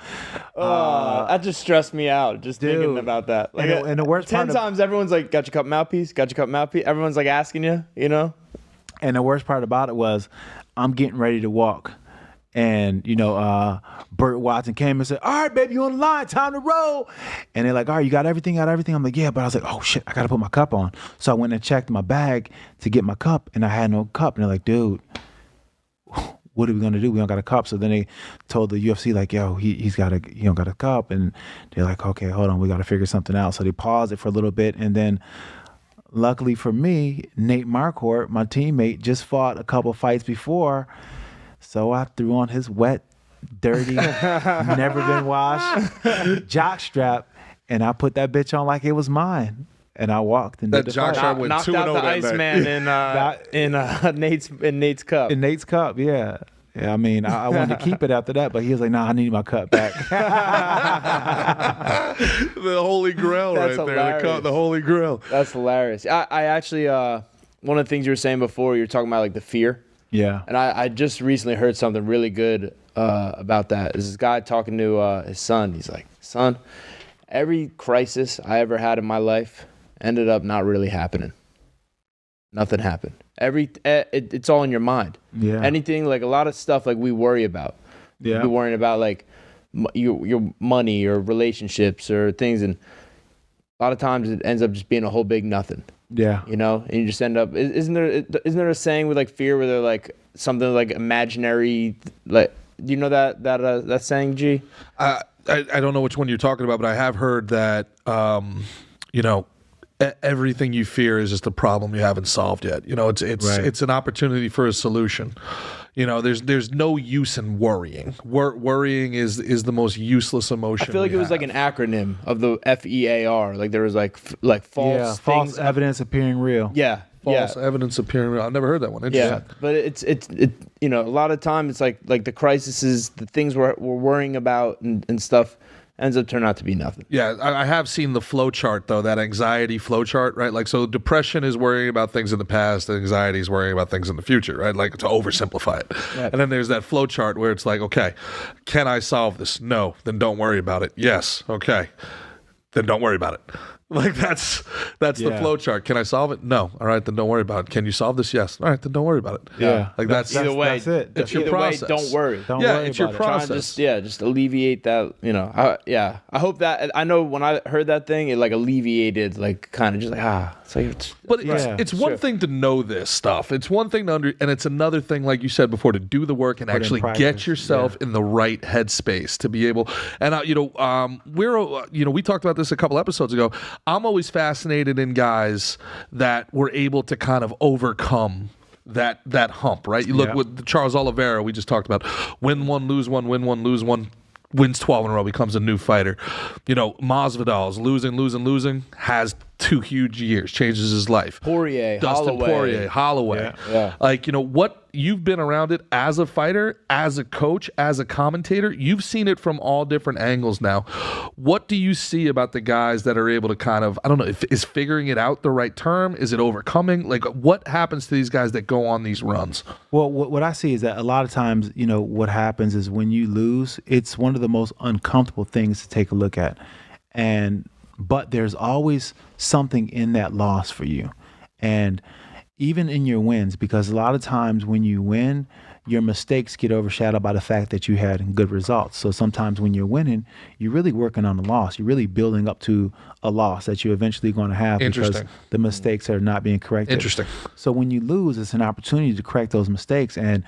B: that just stressed me out just thinking about that. Like,
C: and the worst
B: 10 times everyone's like, got your cup, mouthpiece, got your cup, mouthpiece. Everyone's like asking you,
C: And the worst part about it was, I'm getting ready to walk, And, Burt Watson came and said, all right, baby, you on the line, time to roll. And they're like, all right, you got everything, I'm like, yeah, but I was like, oh shit, I got to put my cup on. So I went and checked my bag to get my cup, and I had no cup. And they're like, dude, what are we gonna do? We don't got a cup. So then they told the UFC like, yo, he don't got a cup. And they're like, okay, hold on, we got to figure something out. So they paused it for a little bit, and then luckily for me, Nate Marquardt, my teammate, just fought a couple fights before. So I threw on his wet, dirty, never been washed jock strap, and I put that bitch on like it was mine. And I walked and
A: that
C: did the
A: jock
C: fight.
A: strap went
B: Knocked
A: 2-0
B: out the
A: that
B: Iceman in Nate's cup.
C: In Nate's cup, yeah. Yeah, I mean, I wanted to keep it after that, but he was like, nah, I need my cup back.
A: The Holy Grail
B: That's
A: right
B: hilarious.
A: there. The Holy Grail.
B: That's hilarious. I actually, one of the things you were saying before, you were talking about like the fear.
C: Yeah.
B: And I just recently heard something really good about that. There's this guy talking to his son. He's like, son, every crisis I ever had in my life ended up not really happening. Nothing happened. It's all in your mind.
C: Yeah.
B: Anything, like a lot of stuff like we worry about.
C: Yeah.
B: We're worrying about like your money or relationships or things, and a lot of times it ends up just being a whole big nothing.
C: Yeah.
B: And you just end up. Isn't there a saying with like fear where they're like something like imaginary? Like, do you know that saying, G?
A: I don't know which one you're talking about, but I have heard that everything you fear is just a problem you haven't solved yet. It's an opportunity for a solution. There's no use in worrying. Worrying is the most useless emotion.
B: I feel like it was like an acronym of the FEAR. Like there was like false
C: false
B: things.
C: evidence appearing real.
B: Yeah.
A: False evidence appearing real. I've never heard that one. Interesting.
B: Yeah, but it's a lot of time it's like the crises, the things we're worrying about and stuff ends up turning out to be nothing.
A: Yeah, I have seen the flow chart though, that anxiety flow chart, right? Like, so depression is worrying about things in the past, and anxiety is worrying about things in the future, right? Like, to oversimplify it. Right. And then there's that flow chart where it's like, okay, can I solve this? No, then don't worry about it. Yes, okay, then don't worry about it. Like that's the flow chart. Can I solve it? No. All right, then don't worry about it. Can you solve this? Yes. All right, then don't worry about it.
C: Yeah.
A: Like that's
B: either way.
C: That's it.
A: It's your process.
B: Don't worry.
C: Don't worry
A: it's your
C: about it.
A: process.
B: Just alleviate that. I hope that. I know when I heard that thing, it like alleviated, like kind of just like It's like
A: but it's one thing to know this stuff. It's one thing to and it's another thing, like you said before, to do the work and actually get yourself in the right headspace to be able. And we talked about this a couple episodes ago. I'm always fascinated in guys that were able to kind of overcome that hump, right? You look with Charles Oliveira, we just talked about, win one, lose one, win one, lose one, wins 12 in a row, becomes a new fighter. Masvidal's losing, has 2 huge years, changes his life. Dustin Poirier, Holloway.
B: Yeah.
A: Like, what you've been around it as a fighter, as a coach, as a commentator. You've seen it from all different angles now. What do you see about the guys that are able to kind of, I don't know, is figuring it out the right term? Is it overcoming? Like, what happens to these guys that go on these runs?
C: Well, what I see is that a lot of times, what happens is when you lose, it's one of the most uncomfortable things to take a look at. But there's always something in that loss for you. And even in your wins, because a lot of times when you win, your mistakes get overshadowed by the fact that you had good results. So sometimes when you're winning, you're really working on a loss. You're really building up to a loss that you're eventually going to have because the mistakes are not being corrected.
A: Interesting.
C: So when you lose, it's an opportunity to correct those mistakes. And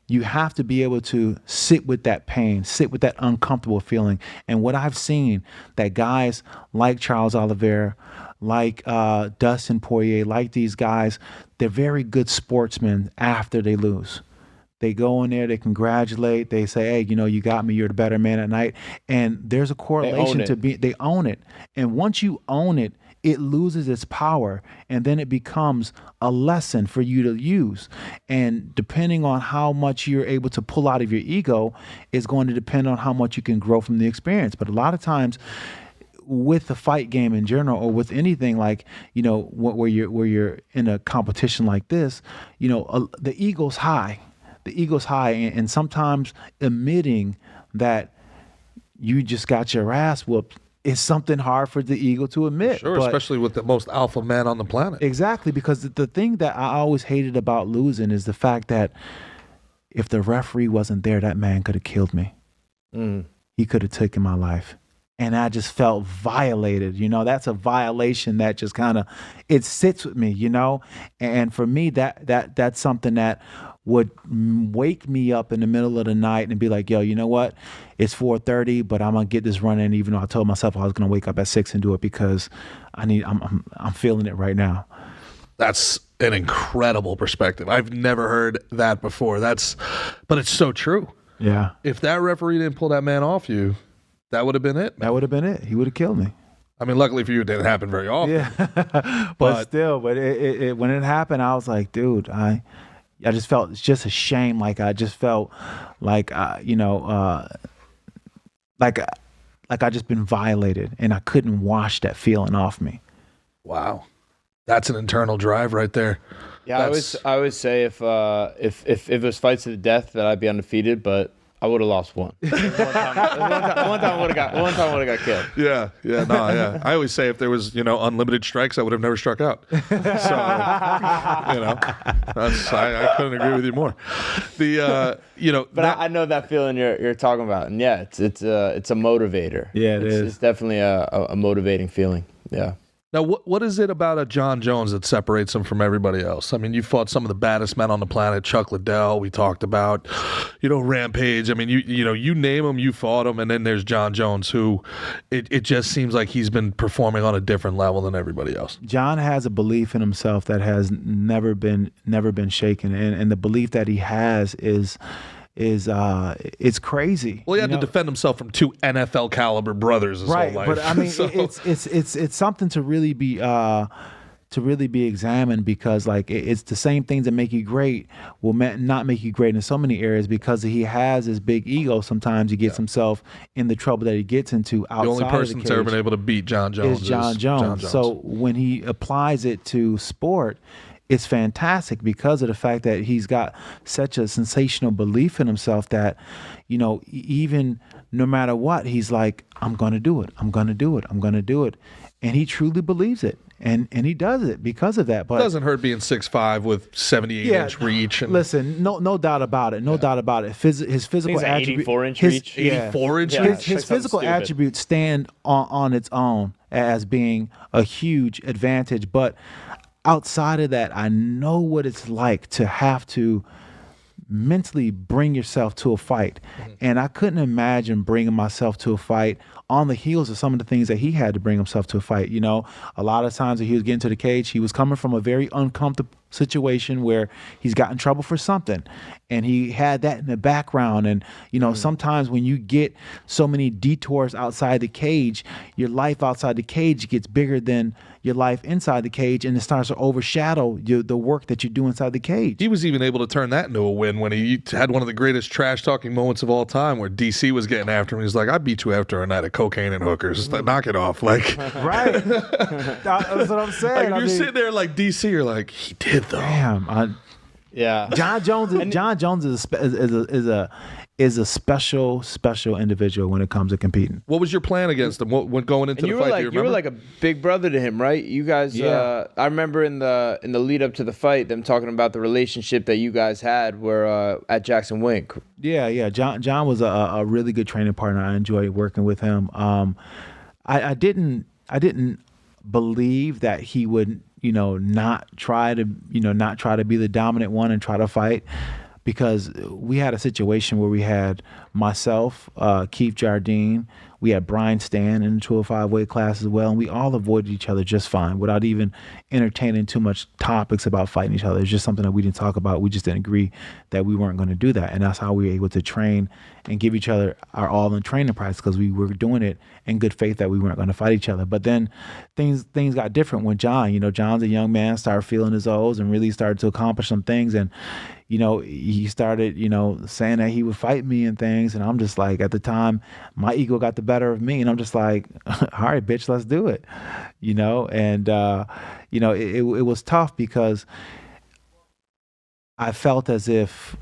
C: you have to be able to sit with that pain, sit with that uncomfortable feeling. And what I've seen, that guys like Charles Oliveira, like Dustin Poirier, like these guys, they're very good sportsmen after they lose. They go in there, they congratulate, they say, hey, you got me, you're the better man at night. And there's a correlation they own it. And once you own it, it loses its power, and then it becomes a lesson for you to use. And depending on how much you're able to pull out of your ego is going to depend on how much you can grow from the experience. But a lot of times with the fight game in general, or with anything like, where you're in a competition like this, the ego's high. The ego's high, and sometimes admitting that you just got your ass whooped is something hard for the ego to admit.
A: Sure, especially with the most alpha man on the planet.
C: Exactly, because the thing that I always hated about losing is the fact that if the referee wasn't there, that man could have killed me. He could have taken my life. And I just felt violated. That's a violation that just kind of, it sits with me, And for me, that's something that would wake me up in the middle of the night and be like, yo, you know what? It's 4:30, but I'm gonna get this running, even though I told myself I was gonna wake up at 6 and do it because I'm feeling it right now.
A: That's an incredible perspective. I've never heard that before. But it's so true.
C: Yeah.
A: If that referee didn't pull that man off you, that would have been it.
C: That would have been it. He would have killed me.
A: I mean, luckily for you, it didn't happen very often.
C: Yeah. but still, it when it happened, I was like, dude, I just felt, it's just a shame. Like I just felt like, like I just been violated, and I couldn't wash that feeling off me.
A: Wow. That's an internal drive right there.
B: Yeah, I always say if it was fights to the death that I'd be undefeated, but I would have lost one. One time I would have got killed.
A: Yeah. I always say if there was, unlimited strikes, I would have never struck out. So, I couldn't agree with you more.
B: I know that feeling you're talking about, and yeah, it's a motivator.
C: Yeah, it is.
B: It's definitely a motivating feeling. Yeah.
A: Now, what is it about a John Jones that separates him from everybody else? I mean, you fought some of the baddest men on the planet. Chuck Liddell, we talked about, Rampage. I mean, you name him, you fought him, and then there's John Jones, who it just seems like he's been performing on a different level than everybody else.
C: John has a belief in himself that has never been shaken, and the belief that he has is it's crazy.
A: Well, he had to defend himself from 2 NFL caliber brothers his whole life.
C: But I mean, it's something to really be examined, because like it's the same things that make you great will not make you great in so many areas, because he has his big ego. Sometimes he gets himself in the trouble that he gets into outside
A: the only person that's ever been able to beat John Jones
C: is John Jones. So when he applies it to sport, it's fantastic because of the fact that he's got such a sensational belief in himself that, even no matter what, he's like, I'm going to do it. I'm going to do it. I'm going to do it. And he truly believes it. And he does it because of that. But
A: it doesn't hurt being 6'5" with 78-inch reach. And
C: listen, no doubt about it. No doubt about it. His physical attributes,
B: 84-inch reach.
A: 84-inch
B: reach.
C: His physical attributes stand on its own as being a huge advantage. But outside of that, I know what it's like to have to mentally bring yourself to a fight. And I couldn't imagine bringing myself to a fight on the heels of some of the things that he had to bring himself to a fight. A lot of times when he was getting to the cage, he was coming from a very uncomfortable situation where he's got in trouble for something, and he had that in the background. And sometimes when you get so many detours outside the cage, your life outside the cage gets bigger than your life inside the cage, and it starts to overshadow the work that you do inside the cage.
A: He was even able to turn that into a win when he had one of the greatest trash talking moments of all time, where DC was getting after him. He's like, I beat you after a night of cocaine and hookers. Knock it off. Like,
C: right. That's what I'm saying.
A: Like, you're sitting there like DC, you're like, he did though.
C: Damn.
B: Yeah.
C: John Jones is a special individual when it comes to competing.
A: What was your plan against him? When going into the fight?
B: You were like a big brother to him, right? You guys.
C: Yeah.
B: I remember in the lead up to the fight, them talking about the relationship that you guys had were at Jackson Wink.
C: Yeah. John was a really good training partner. I enjoyed working with him. I didn't believe that he would not try to be the dominant one and try to fight, because we had a situation where we had myself, Keith Jardine, we had Brian Stan in the 205 weight class as well, and we all avoided each other just fine without even entertaining too much topics about fighting each other. It's just something that we didn't talk about. We just didn't agree that we weren't going to do that, and that's how we were able to train and give each other our all in training practice, because we were doing it in good faith that we weren't going to fight each other. But then things got different when John, John's a young man, started feeling his O's and really started to accomplish some things, and he started, saying that he would fight me and things. And I'm just like, at the time, my ego got the better of me. And I'm just like, all right, bitch, let's do it. And, it was tough because I felt as if,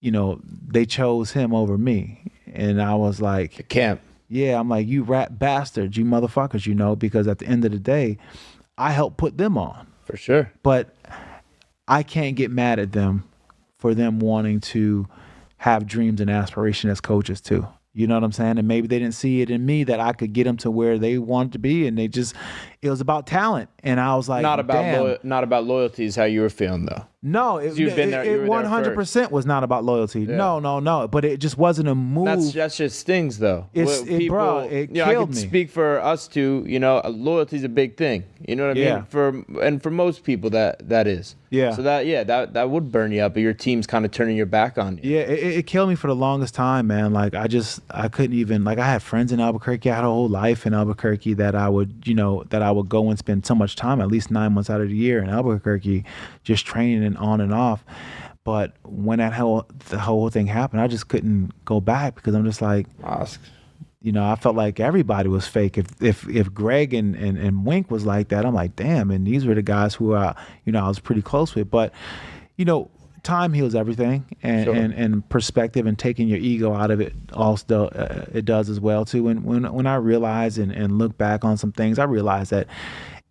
C: they chose him over me. And I was like,
B: the camp.
C: Yeah, I'm like, you rat bastards, you motherfuckers, because at the end of the day, I helped put them on.
B: For sure.
C: But I can't get mad at them for them wanting to have dreams and aspiration as coaches too. You know what I'm saying? And maybe they didn't see it in me that I could get them to where they wanted to be, and it was about talent. And I was like,
B: not about
C: damn.
B: not about loyalty is how you were feeling though.
C: No, it 100% was not about loyalty. Yeah. No. But it just wasn't a move.
B: That's just stings though.
C: It killed me.
B: I can speak for us two. Loyalty is a big thing. You know what I mean? For most people that is.
C: Yeah.
B: So that would burn you up, but your team's kind of turning your back on you.
C: Yeah, it killed me for the longest time, man. Like I couldn't even, like, I had friends in Albuquerque. I had a whole life in Albuquerque that I would go and spend so much time, at least 9 months out of the year in Albuquerque, just training and on and off. But when the whole thing happened, I just couldn't go back because I'm just like, I felt like everybody was fake. If Greg and Wink was like that, I'm like, damn. And these were the guys who I was pretty close with. But time heals everything, and perspective and taking your ego out of it also it does as well too. And when I realized and look back on some things, I realized that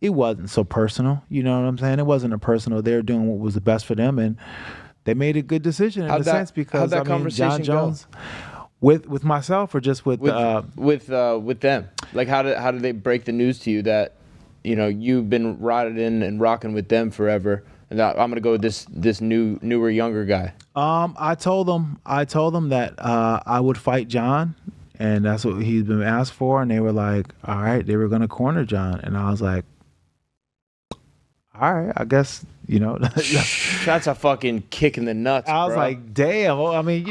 C: it wasn't so personal. You know what I'm saying? It wasn't a personal. They were doing what was the best for them, and they made a good decision in a sense because John Jones. With myself or just with them?
B: Like how did they break the news to you that you've been riding in and rocking with them forever, and I'm gonna go with this newer younger guy?
C: I told them that I would fight John, and that's what he's been asked for, and they were like, all right, they were gonna corner John, and I was like, all right, I guess.
B: That's a fucking kick in the nuts.
C: I was like, damn. Well, I mean,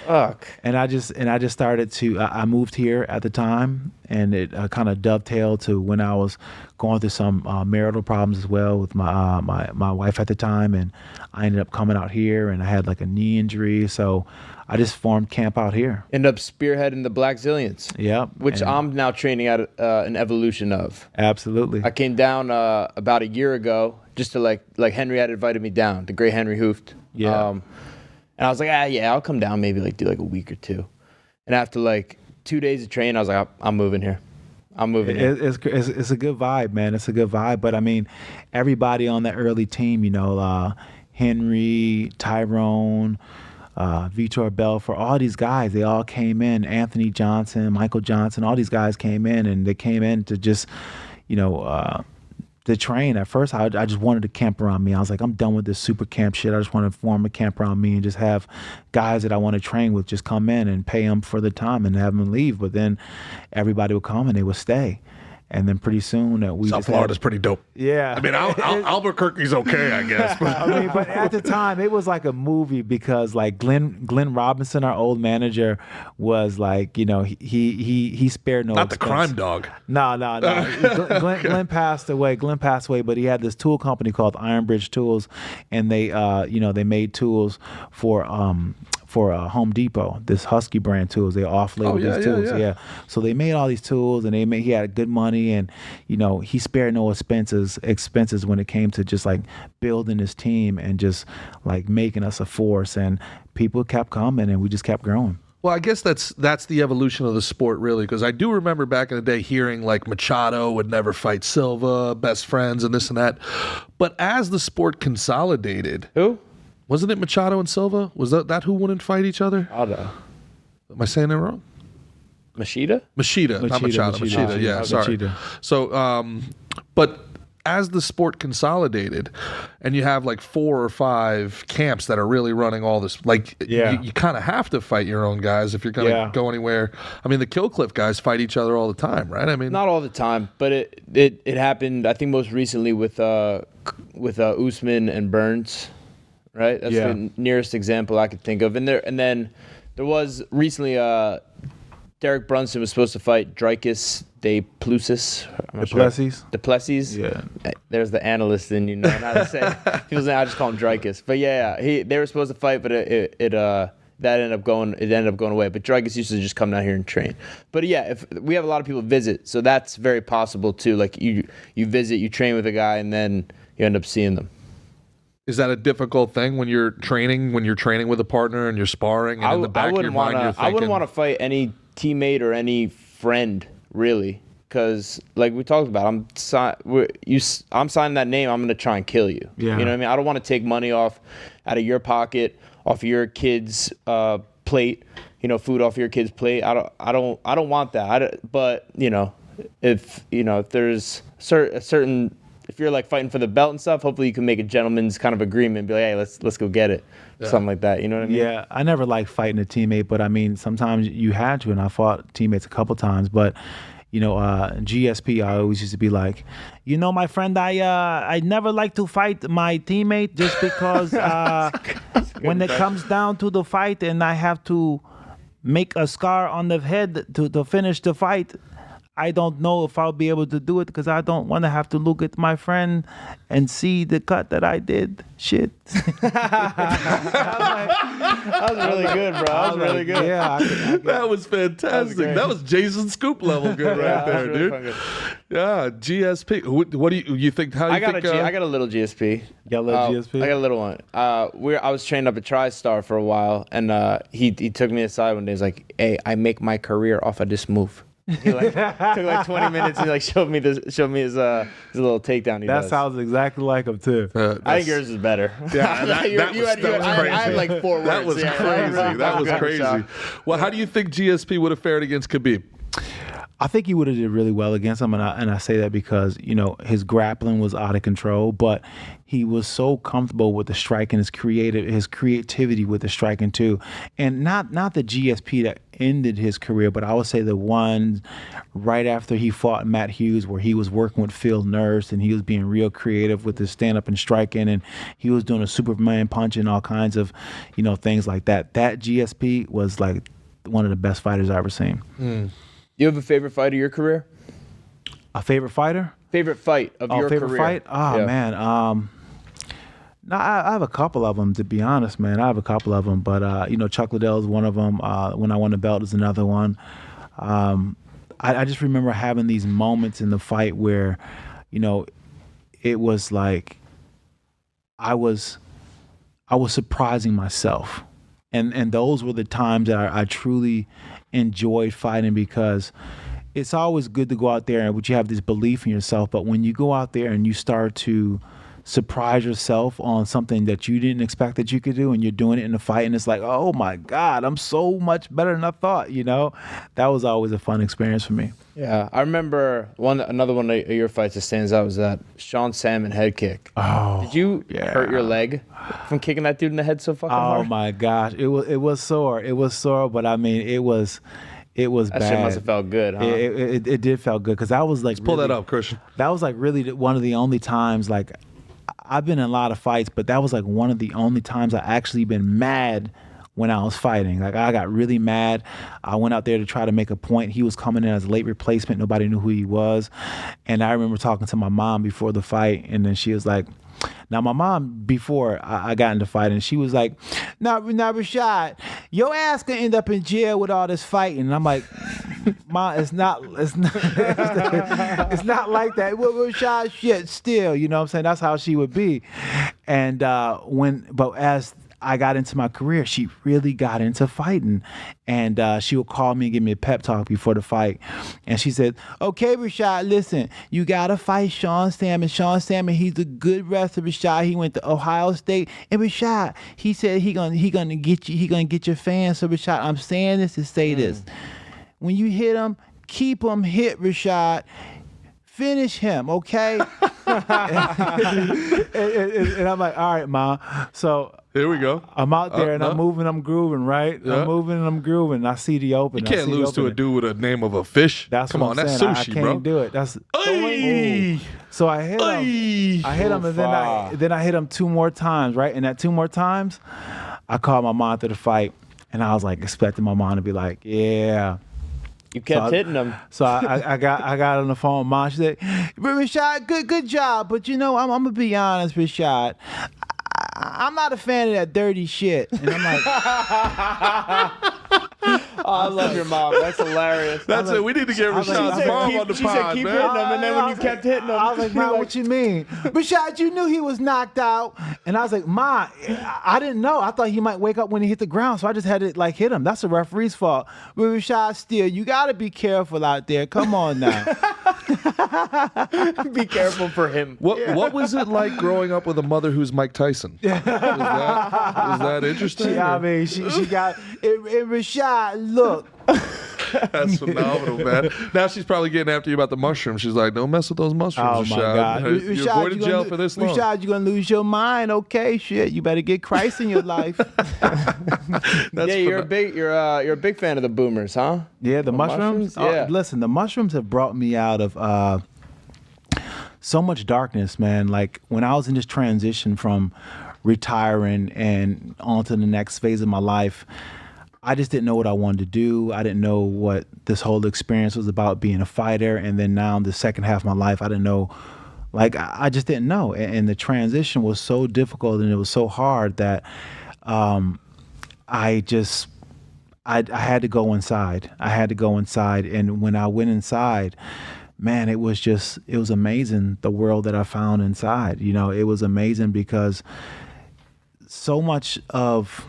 B: fuck.
C: And I just started to. I moved here at the time, and it kind of dovetailed to when I was going through some marital problems as well with my wife at the time, and I ended up coming out here, and I had like a knee injury, so I just formed camp out here.
B: End up spearheading the Blackzilians.
C: Yep.
B: Which I'm now training at an evolution of.
C: Absolutely.
B: I came down about a year ago just to like Henry had invited me down, the great Henry Hooft.
C: Yeah.
B: And I was like, I'll come down maybe do a week or two. And after 2 days of training, I was like, I'm moving here.
C: It's a good vibe, man. It's a good vibe. But I mean, everybody on that early team, Henry, Tyrone, Vitor Belfort, all these guys, they all came in. Anthony Johnson, Michael Johnson, all these guys came in, and they came in to just, to train. At first, I just wanted to camp around me. I was like, I'm done with this super camp shit. I just want to form a camp around me and just have guys that I want to train with just come in and pay them for the time and have them leave. But then everybody would come and they would stay. And then pretty soon
A: South Florida's pretty dope.
C: Yeah.
A: I mean, Albuquerque's okay, I guess. But
C: but at the time, it was like a movie because Glenn Robinson, our old manager, was like, he spared no
A: Not
C: expense.
A: the crime dog.
C: No. Glenn passed away. But he had this tool company called Iron Bridge Tools, and they, they made tools for Home Depot, this Husky brand tools. They off-labeled these tools. Yeah. So they made all these tools, and he had good money, and he spared no expenses when it came to just building his team and just making us a force. And people kept coming, and we just kept growing.
A: Well, I guess that's the evolution of the sport, really, because I do remember back in the day hearing Machado would never fight Silva, best friends, and this and that. But as the sport consolidated,
B: who?
A: Wasn't it Machado and Silva? Was that who wouldn't fight each other?
B: Am
A: I saying that wrong?
B: Machida,
A: not Machado. Machida, yeah, sorry.
C: Machida.
A: So, but as the sport consolidated, and you have 4 or 5 camps that are really running all this, you kind of have to fight your own guys if you're going to go anywhere. I mean, the Killcliff guys fight each other all the time, right? I mean,
B: not all the time, but it happened. I think most recently with Usman and Burns. Right, that's the nearest example I could think of. And then there was recently Derek Brunson was supposed to fight Dricus Duplessis. Duplessis.
C: Yeah.
B: There's the analyst in you know how to say. People say I just call him Dricus. But they were supposed to fight, but it ended up going away. But Dricus used to just come down here and train. But if we have a lot of people visit, so that's very possible too. You visit, you train with a guy, and then you end up seeing them.
A: Is that a difficult thing when you're training with a partner and you're sparring, and in the back of your mind you're thinking,
B: I wouldn't want to fight any teammate or any friend, really, because like we talked about, I'm signing that name. I'm gonna try and kill you.
C: Yeah.
B: You know what I mean? I don't want to take money out of your pocket, off your kid's plate. You know, food off your kid's plate. I don't want that. But you know, if there's a certain, if you're like fighting for the belt and stuff, hopefully you can make a gentleman's kind of agreement. Be like, hey, let's go get it. Yeah. Something like that. You know what I mean?
C: Yeah, I never liked fighting a teammate, but I mean, sometimes you had to, and I fought teammates a couple times. But you know, GSP, I always used to be like, you know, my friend, I never like to fight my teammate just because when it comes down to the fight and I have to make a scar on the head to finish the fight, I don't know if I'll be able to do it because I don't want to have to look at my friend and see the cut that I did. Shit.
B: That was really good, bro. That was really good.
C: Yeah,
A: that was fantastic. That was Jason Scoop level good right there,
B: really
A: dude. Yeah, GSP. What do you think? How you
B: I got
A: think?
B: I got a little GSP.
C: You got a little GSP?
B: I got a little one. I was trained up at TriStar for a while, and he took me aside one day. He's like, "Hey, I make my career off of this move." He like took like 20 minutes and like showed me his little takedown.
C: That sounds exactly like him too.
B: I think yours is better.
A: Yeah, that was crazy.
B: I had like 4 words.
A: That was crazy. That was crazy. Well, how do you think GSP would have fared against Khabib?
C: I think he would have did really well against him, and I say that because, you know, his grappling was out of control, but he was so comfortable with the striking, his creativity with the striking too, and not the GSP that ended his career, but I would say the one right after he fought Matt Hughes, where he was working with Phil Nurse and he was being real creative with his stand up and striking, and he was doing a Superman punch and all kinds of, you know, things like that. That GSP was like one of the best fighters I've ever seen.
B: You have a favorite fight of your career?
C: A favorite fighter?
B: Favorite fight of your
C: favorite
B: career?
C: Fight? Oh, yeah. Man. No, I have a couple of them, to be honest, man. I have a couple of them. But, you know, Chuck Liddell is one of them. When I won the belt is another one. I just remember having these moments in the fight where, you know, it was like I was surprising myself. And those were the times that I truly enjoyed fighting, because it's always good to go out there and you have this belief in yourself, but when you go out there and you start to surprise yourself on something that you didn't expect that you could do, and you're doing it in a fight, and it's like, oh my God, I'm so much better than I thought, you know? That was always a fun experience for me.
B: Yeah, I remember another one of your fights that stands out was that Sean Salmon head kick.
C: Oh,
B: did you hurt your leg from kicking that dude in the head so fucking hard?
C: Oh my gosh, it was sore. It was sore, but I mean, it was
B: that
C: bad.
B: Shit must have felt good, huh?
C: It did feel good, because I was like,
A: pull that up, Christian.
C: That was like really one of the only times, like, I've been in a lot of fights, but that was like one of the only times I actually been mad when I was fighting. Like, I got really mad. I went out there to try to make a point. He was coming in as a late replacement. Nobody knew who he was. And I remember talking to my mom before the fight, and then she was like, now my mom, before I got into fighting, she was like, now Rashad, your ass gonna end up in jail with all this fighting. And I'm like, Mom, it's not it's not like that. Well, Rashad, shit, still, you know what I'm saying? That's how she would be. And but as I got into my career, she really got into fighting. And she would call me and give me a pep talk before the fight. And she said, okay, Rashad, listen, you got to fight Sean Salmon. Sean Salmon, he's a good wrestler, Rashad. He went to Ohio State. And Rashad, he said he gonna get you, he gonna get your fans. So Rashad, I'm saying this to say this. When you hit him, keep him hit, Rashad. Finish him, okay? and I'm like, all right, Ma. So
A: here we go.
C: I'm out there and I'm moving, I'm grooving, right? Yeah. I'm moving and I'm grooving. I see the open.
A: You can't lose to a dude with a name of a fish.
C: Come on, that's sushi, bro. I can't do it. That's so I hit him. I hit him, and then I hit him 2 more times, right? And that 2 more times, I called my mom to the fight, and I was like expecting my mom to be like, yeah.
B: You kept hitting them.
C: So I got on the phone with Mom. She said, Rashad, good job. But you know, I'm going to be honest, Rashad. I'm not a fan of that dirty shit. And I'm like,
B: I love your mom. That's hilarious.
A: That's it. We need to get Rashad's mom on the pod, man.
B: She said keep hitting him, and then when you kept hitting him,
C: I was like, Ma, what you mean? Rashad, you knew he was knocked out. And I was like, Ma, I didn't know. I thought he might wake up when he hit the ground, so I just had to like hit him. That's the referee's fault. But Rashad, still, you got to be careful out there. Come on now.
B: Be careful for him.
A: What was it like growing up with a mother who's Mike Tyson? Was that interesting?
C: I mean, she got it. Rashad, look.
A: That's phenomenal, man. Now she's probably getting after you about the mushrooms. She's like, don't mess with those mushrooms,
C: Oh my God!
A: You avoided jail for this long.
C: Rashad, you're gonna lose your mind. Okay, shit. You better get Christ in your life.
B: You're a big fan of the boomers, huh?
C: Yeah, the mushrooms.
B: Yeah.
C: Listen, the mushrooms have brought me out of so much darkness, man. Like when I was in this transition from retiring and on to the next phase of my life, I just didn't know what I wanted to do. I didn't know what this whole experience was about, being a fighter. And then now in the second half of my life, I didn't know, like, I just didn't know. And the transition was so difficult and it was so hard that I had to go inside. I had to go inside. And when I went inside, man, it was amazing, the world that I found inside. You know, it was amazing because so much of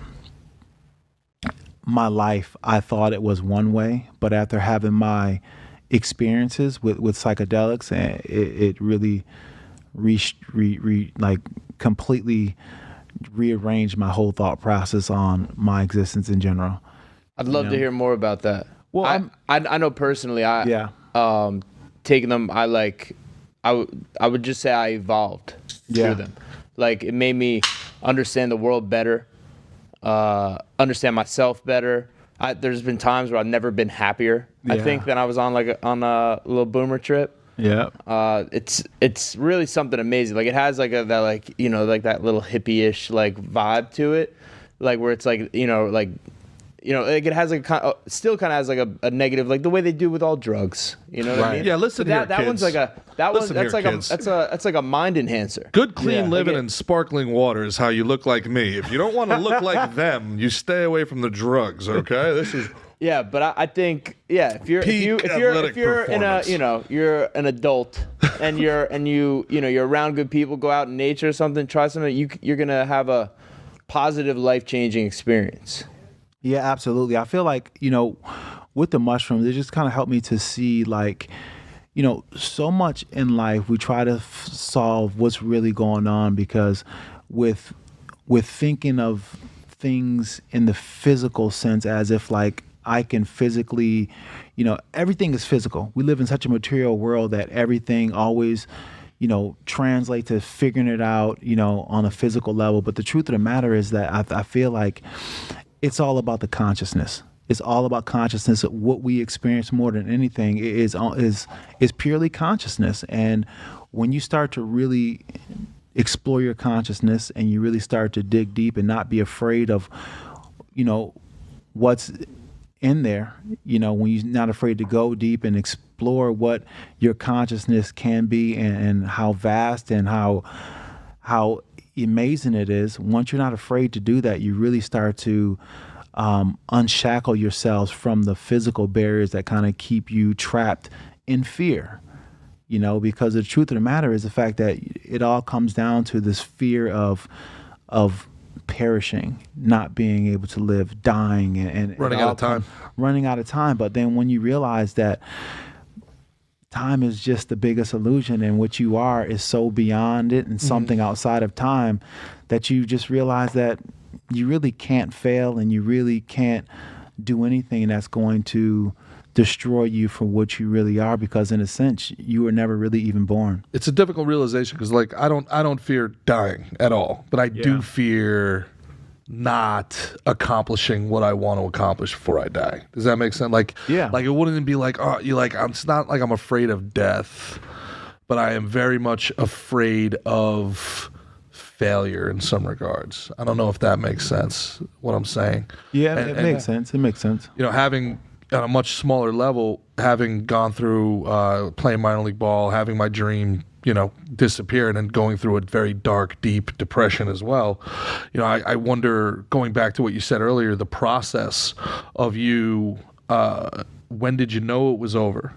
C: my life, I thought it was one way, but after having my experiences with psychedelics, it really completely rearranged my whole thought process on my existence in general.
B: I'd love to hear more about that.
C: Well,
B: I know personally, taking them, I would just say I evolved through them. Like, it made me understand the world better. Understand myself better. There's been times where I've never been happier, I think, than I was on a little boomer trip.
C: Yeah.
B: It's really something amazing. Like, it has like that that little hippie-ish like vibe to it, like where it's like like it has like still kind of has like a negative, like the way they do with all drugs. You know what I mean?
A: Yeah, listen here,
B: that
A: kids.
B: one's like that's like a mind enhancer.
A: Good, clean living and sparkling water is how you look like me. If you don't want to look like them, you stay away from the drugs. Okay, this is.
B: Yeah, but I think if you're in a you're an adult and you're around good people, go out in nature or something, try something, you're gonna have a positive, life-changing experience.
C: Yeah, absolutely. I feel like, with the mushrooms, it just kind of helped me to see, like, so much in life we try to solve what's really going on, because with thinking of things in the physical sense, as if like I can physically, everything is physical. We live in such a material world that everything always, translate to figuring it out, on a physical level. But the truth of the matter is that I feel like it's all about the consciousness. It's all about consciousness. What we experience more than anything is purely consciousness. And when you start to really explore your consciousness and you really start to dig deep and not be afraid of, what's in there, when you're not afraid to go deep and explore what your consciousness can be and how vast and how amazing it is. Once you're not afraid to do that, you really start to unshackle yourselves from the physical barriers that kind of keep you trapped in fear. Because the truth of the matter is the fact that it all comes down to this fear of perishing, not being able to live, dying, and
A: running out of time.
C: But then when you realize that time is just the biggest illusion, and what you are is so beyond it and something outside of time, that you just realize that you really can't fail and you really can't do anything that's going to destroy you for what you really are, because in a sense you were never really even born.
A: It's a difficult realization, because like I don't fear dying at all, but I do fear not accomplishing what I want to accomplish before I die. Does that make sense? Like, like it wouldn't be like, it's not like I'm afraid of death, but I am very much afraid of failure in some regards. I don't know if that makes sense, what I'm saying.
C: Yeah, it makes sense. It makes sense.
A: Having on a much smaller level, having gone through playing minor league ball, having my dream, disappear, and then going through a very dark, deep depression as well. I wonder, going back to what you said earlier, the process of you, when did you know it was over?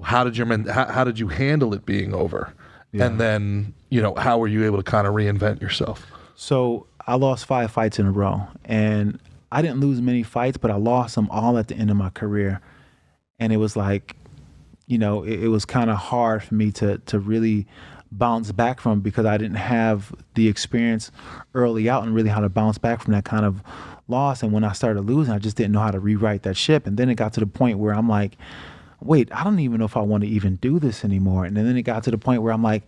A: How did you handle it being over? Yeah. And then, how were you able to kind of reinvent yourself?
C: So I lost 5 fights in a row, and I didn't lose many fights, but I lost them all at the end of my career. And it was like it was kind of hard for me to really bounce back from, because I didn't have the experience early out and really how to bounce back from that kind of loss. And when I started losing, I just didn't know how to rewrite that ship. And then it got to the point where I'm like, wait, I don't even know if I want to even do this anymore. And then it got to the point where I'm like,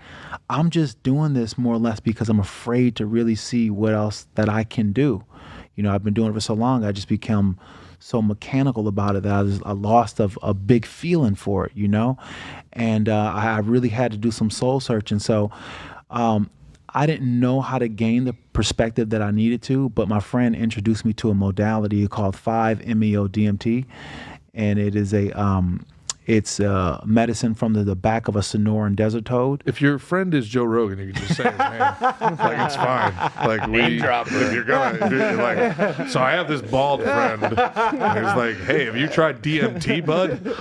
C: I'm just doing this more or less because I'm afraid to really see what else that I can do. I've been doing it for so long, I just become so mechanical about it that I lost a big feeling for it, and I really had to do some soul searching. So I didn't know how to gain the perspective that I needed to, but my friend introduced me to a modality called 5-MeO DMT, and it is it's medicine from the back of a Sonoran desert toad.
A: If your friend is Joe Rogan, you can just say his name. Like, it's fine. Like, if you're gonna, so I have this bald friend, and he's like, hey, have you tried DMT, bud?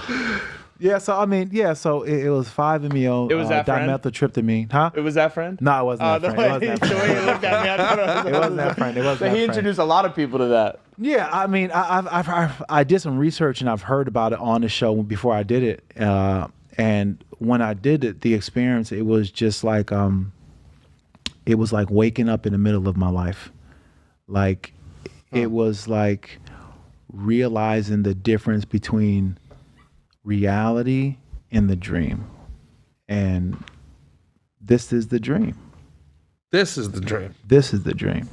C: Yeah, so it was 5-MeO.
B: It was that friend?
C: Dimethyltryptamine, huh?
B: It was that friend?
C: No, it wasn't that friend. It
B: The way you looked at me, I thought
C: it wasn't that friend. It wasn't that friend.
B: He introduced a lot of people to that.
C: Yeah, I mean, I did some research and I've heard about it on the show before I did it. And when I did it, the experience, it was just like, it was like waking up in the middle of my life. Like, it was like realizing the difference between reality and the dream. And this is the dream.
A: This is the dream.
C: This is the dream.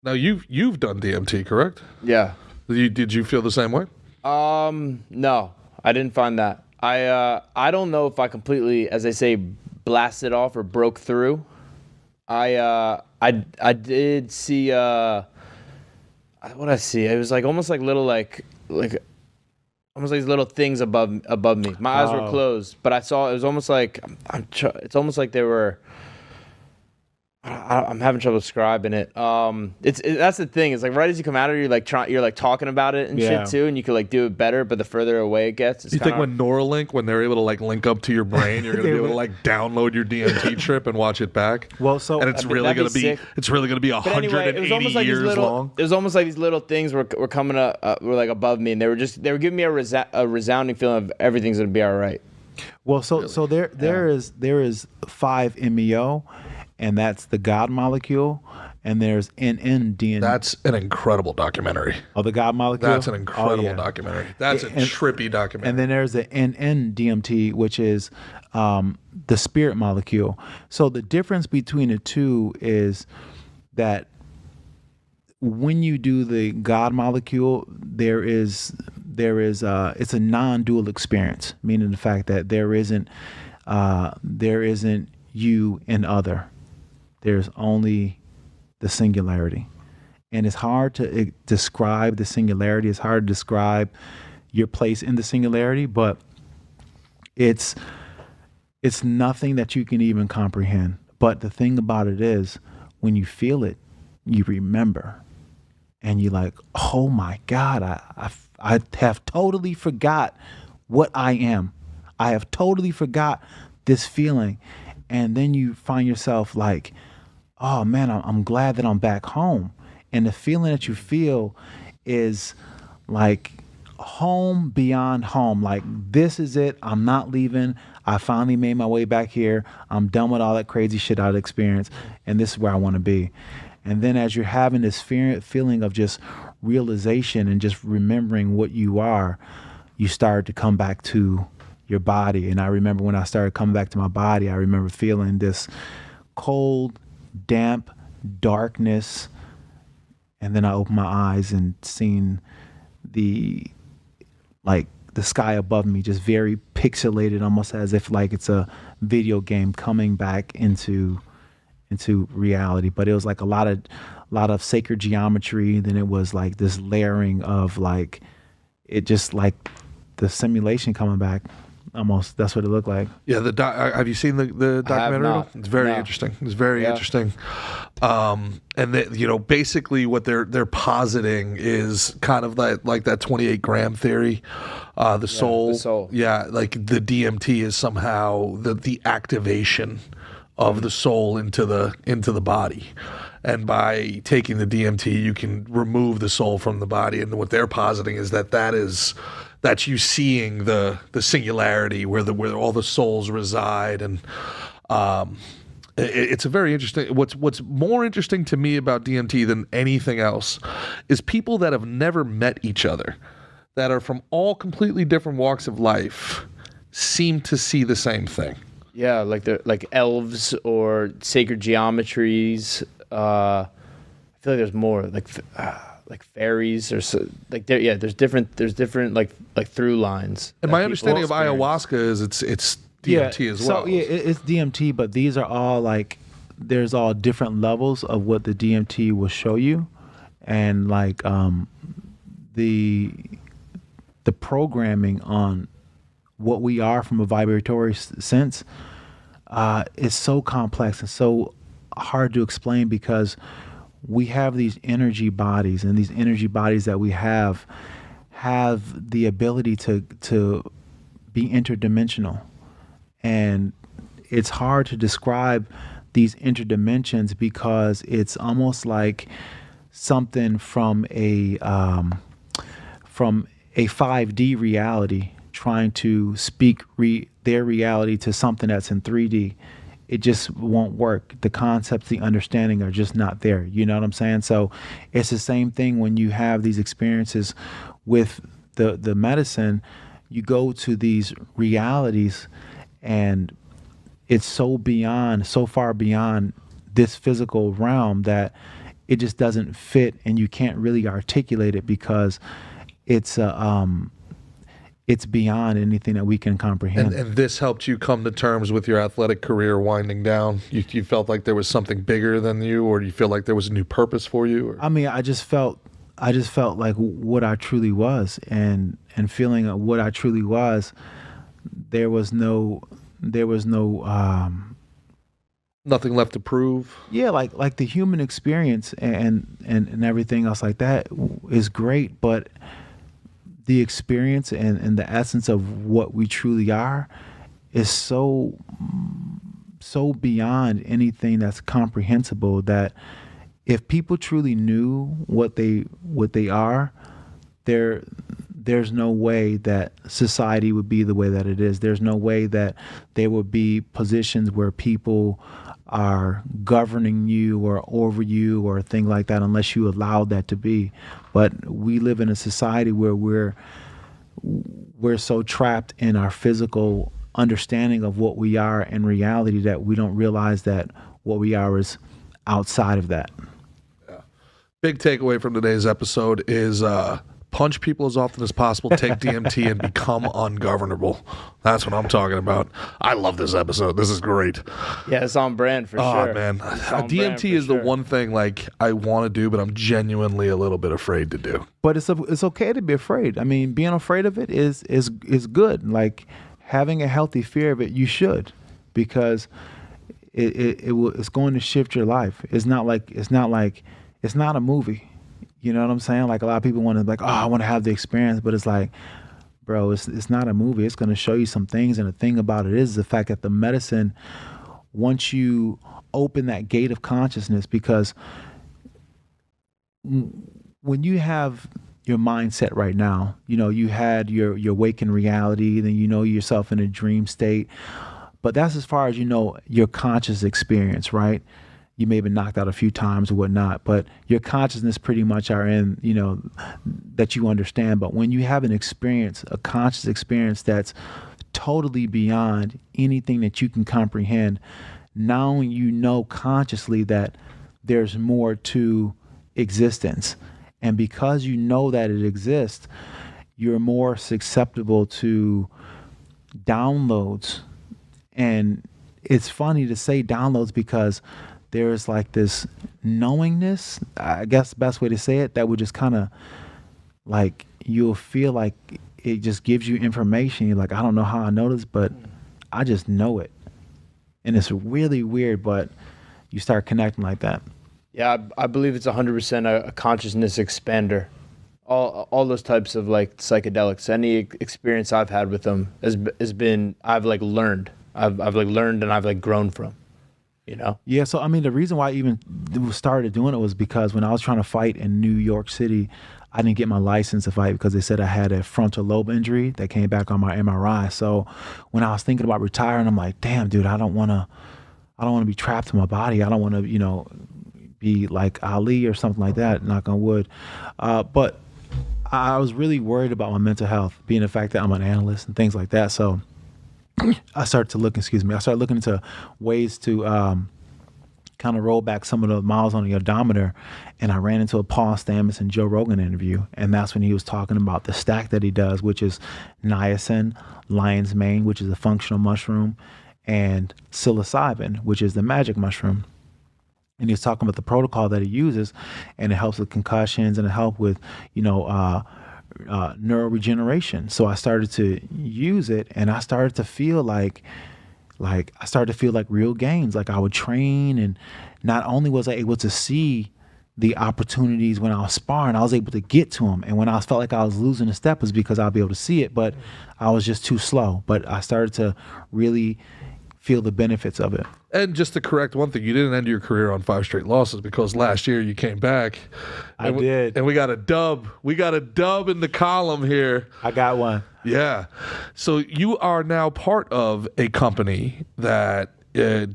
A: Now you've done DMT, correct?
B: Yeah.
A: Did you feel the same way?
B: No, I didn't find that. I don't know if I completely, as they say, blasted off or broke through. I did see what I see. It was like almost like little like almost like these little things above me. My eyes were closed, but I saw it was almost like it's almost like they were. I'm having trouble describing it. That's the thing. It's like right as you come out of it, you're like talking about it and shit too, and you could like do it better. But the further away it gets, it's
A: you think when Neuralink, when they're able to like link up to your brain, you're gonna be able to like download your DMT trip and watch it back?
C: Well, so
A: and it's really gonna be 180 years long.
B: It was almost like these little things were coming up, were like above me, and they were giving me a resounding feeling of everything's gonna be all right.
C: Well, so there is 5-MeO. And that's the God molecule, and there's NN-DMT.
A: That's an incredible documentary.
C: Oh, the God molecule?
A: That's an incredible documentary. That's a trippy documentary.
C: And then there's the NN-DMT, which is the spirit molecule. So the difference between the two is that when you do the God molecule, it's a non-dual experience, meaning the fact that there isn't you and other. There's only the singularity. And it's hard to describe the singularity. It's hard to describe your place in the singularity, but it's nothing that you can even comprehend. But the thing about it is, when you feel it, you remember. And you're like, oh my God, I have totally forgot what I am. I have totally forgot this feeling. And then you find yourself like, oh man, I'm glad that I'm back home. And the feeling that you feel is like home beyond home. Like, this is it. I'm not leaving. I finally made my way back here. I'm done with all that crazy shit I'd experienced. And this is where I want to be. And then as you're having this feeling of just realization and just remembering what you are, you start to come back to your body. And I remember when I started coming back to my body, I remember feeling this cold, damp darkness. And then I opened my eyes and seen the sky above me just very pixelated, almost as if like it's a video game coming back into reality. But it was like a lot of sacred geometry. Then it was like this layering of like, it just like the simulation coming back. Almost, that's what it looked like.
A: Yeah, have you seen the documentary? It's very interesting. It's very interesting. And basically what they're positing is kind of like that 28 gram theory. The soul. Yeah, like the DMT is somehow the activation of the soul into the body. And by taking the DMT, you can remove the soul from the body. And what they're positing is that That's you seeing the singularity where all the souls reside, and it's a very interesting. What's more interesting to me about DMT than anything else is people that have never met each other, that are from all completely different walks of life, seem to see the same thing.
B: Yeah, like elves or sacred geometries. I feel like there's more like fairies or there's different like through lines.
A: And my understanding of ayahuasca is it's DMT as well.
C: So it's DMT, but these are all like there's all different levels of what the DMT will show you, and like the programming on what we are from a vibratory sense is so complex and so hard to explain, because we have these energy bodies, and these energy bodies that we have the ability to be interdimensional, and it's hard to describe these interdimensions because it's almost like something from a 5D reality trying to speak their reality to something that's in 3D. It just won't work. The concepts, the understanding are just not there. You know what I'm saying? So it's the same thing when you have these experiences with the medicine. You go to these realities, and it's so far beyond this physical realm that it just doesn't fit, and you can't really articulate it because it's beyond anything that we can comprehend.
A: And this helped you come to terms with your athletic career winding down? You felt like there was something bigger than you, or do you feel like there was a new purpose for you? Or?
C: I mean, I just felt like what I truly was, and feeling what I truly was, there was no
A: nothing left to prove.
C: Yeah, like the human experience and everything else like that is great, but the experience and the essence of what we truly are is so beyond anything that's comprehensible, that if people truly knew what they are, there's no way that society would be the way that it is. There's no way that there would be positions where people are governing you or over you or a thing like that, unless you allowed that to be. But we live in a society where we're so trapped in our physical understanding of what we are in reality that we don't realize that what we are is outside of that.
A: Yeah. Big takeaway from today's episode is punch people as often as possible, take DMT, and become ungovernable. That's what I'm talking about. I love this episode. This is great.
B: Yeah, it's on brand for sure.
A: Oh, man. DMT is the one thing like I want to do, but I'm genuinely a little bit afraid to do.
C: But it's okay to be afraid. I mean, being afraid of it is good. Like having a healthy fear of it, you should, because it's going to shift your life. It's not a movie. You know what I'm saying? Like a lot of people want to like, oh, I want to have the experience, but it's like, bro, it's not a movie. It's going to show you some things, and the thing about it is the fact that the medicine, once you open that gate of consciousness, because when you have your mindset right now, you know, you had your waking reality, then you know yourself in a dream state, but that's as far as you know your conscious experience, right? You may have been knocked out a few times or whatnot, but your consciousness pretty much are in, you know, that you understand. But when you have an experience, a conscious experience that's totally beyond anything that you can comprehend, now you know consciously that there's more to existence. And because you know that it exists, you're more susceptible to downloads. And it's funny to say downloads because there's like this knowingness, I guess the best way to say it, that would just kind of like, you'll feel like it just gives you information. You're like, I don't know how I know this, but I just know it. And it's really weird, but you start connecting like that.
B: Yeah, I believe it's 100% a consciousness expander. All those types of like psychedelics, any experience I've had with them has been, I've like learned. I've like learned and I've like grown from. You know?
C: Yeah, so I mean, the reason why I even started doing it was because when I was trying to fight in New York City, I didn't get my license to fight because they said I had a frontal lobe injury that came back on my MRI. So when I was thinking about retiring, I'm like, damn, dude, I don't want to be trapped in my body. I don't want to, be like Ali or something like that, knock on wood. But I was really worried about my mental health, being the fact that I'm an analyst and things like that. So I started looking into ways to kind of roll back some of the miles on the odometer, and I ran into a Paul Stamets and Joe Rogan interview, and that's when he was talking about the stack that he does, which is niacin, lion's mane, which is a functional mushroom, and psilocybin, which is the magic mushroom. And he was talking about the protocol that he uses, and it helps with concussions and it helps with, neuroregeneration. So I started to use it, and I started to feel like real gains. Like I would train, and not only was I able to see the opportunities when I was sparring, I was able to get to them. And when I felt like I was losing a step, was because I'll be able to see it, but I was just too slow. But I started to really feel the benefits of it.
A: And just to correct one thing, you didn't end your career on 5 straight losses, because last year you came back.
C: I did.
A: And we got a dub. We got a dub in the column here.
C: I got one.
A: Yeah. So you are now part of a company that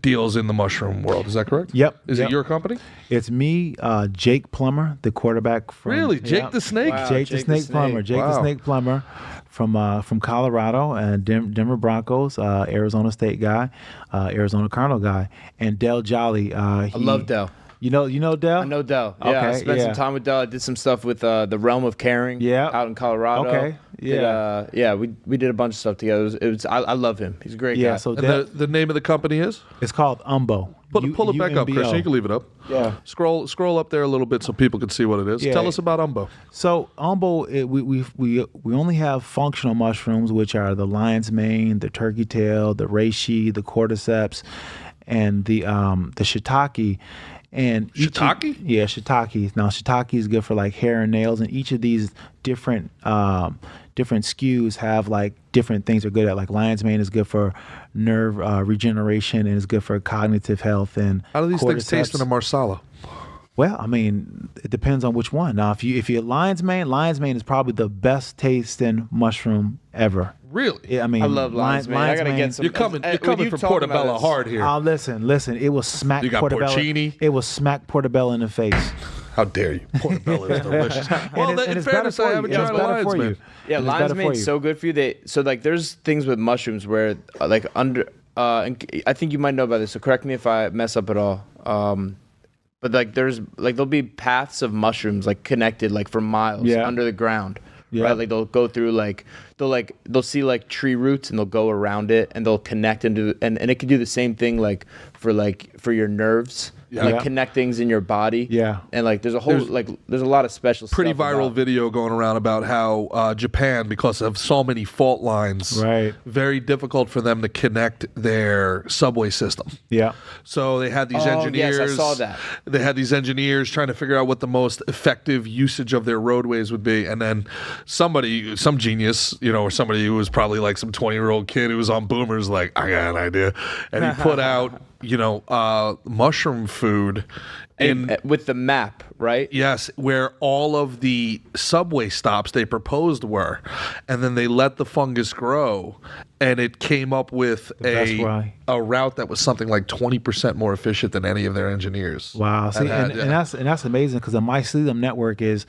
A: deals in the mushroom world. Is that correct?
C: Yep.
A: Is
C: Yep.
A: it your company?
C: It's me, Jake Plummer, the quarterback from...
A: Really? Jake
C: Yep.
A: the Snake?
B: Wow.
C: Jake the
B: Jake the
C: Snake Plummer.
B: Snake.
C: Jake
A: Wow.
C: the Snake Plummer from Colorado, and Denver Broncos, Arizona State guy, Arizona Cardinal guy, and Del Jolly.
B: I love Del.
C: You know Del?
B: I know Del. Yeah, I
C: Okay,
B: spent some time with Del. I did some stuff with the Realm of Caring out in Colorado.
C: Okay, yeah.
B: We did a bunch of stuff together. I love him. He's a great guy.
C: So
A: And
C: Del,
A: the name of the company is?
C: it's called Umbo.
A: Pull it back up, Christian. You can leave it up.
C: Yeah.
A: Scroll up there a little bit so people can see what it is.
C: Yeah.
A: Tell us about Umbo.
C: So Umbo, we only have functional mushrooms, which are the lion's mane, the turkey tail, the reishi, the cordyceps, and the shiitake. And
A: Shiitake?
C: Shiitake. Now shiitake is good for like hair and nails, and each of these different SKUs have like different things they're good at. Like lion's mane is good for nerve regeneration, and is good for cognitive health. And
A: How do these things
C: cordyceps.
A: taste in a marsala?
C: Well, I mean, it depends on which one. Now, if you lion's mane is probably the best tasting mushroom ever.
A: Really?
C: Yeah, I mean,
B: I love lion's mane. I gotta get some.
A: You're coming
B: when
A: from
B: you talking
A: Portobello
B: about this-
A: hard here.
C: Listen. It will smack
A: You got
C: Portobello.
A: porcini?
C: It will smack Portobello in the face.
A: How dare you? Portobello is delicious. Well,
C: And
A: in
C: it's
A: fairness,
C: better
A: I
C: for
A: haven't
C: you. It's
A: tried a
C: better
A: lion's
C: for
A: mane.
C: you.
B: Yeah,
C: It's
B: lion's
C: better for
B: mane's
C: you.
B: so good for you. So there's things with mushrooms where and I think you might know about this. So correct me if I mess up at all. But there'll be paths of mushrooms like connected like for miles under the ground.
C: Yeah.
B: Right, like they'll go through they'll see like tree roots and they'll go around it and they'll connect and it can do the same thing for your nerves.
A: Yeah.
B: Like
C: Yeah.
B: connect things in your body.
C: Yeah.
B: And like there's a whole there's a lot of special
A: Pretty
B: stuff
A: viral
B: about-
A: video going around about how Japan, because of so many fault lines,
C: Right.
A: very difficult for them to connect their subway system.
C: Yeah.
A: So they had these
B: Oh,
A: engineers.
B: yes, I saw that.
A: They had these engineers trying to figure out what the most effective usage of their roadways would be, and then some genius, or somebody who was probably like some 20-year-old kid who was on Boomers, like, I got an idea, and he put out mushroom food
B: with the map, right?
A: Yes, where all of the subway stops they proposed were, and then they let the fungus grow, and it came up with
C: best way.
A: a route that was something like 20% more efficient than any of their engineers.
C: Wow. See,
A: had,
C: and that's amazing, because the mycelium network is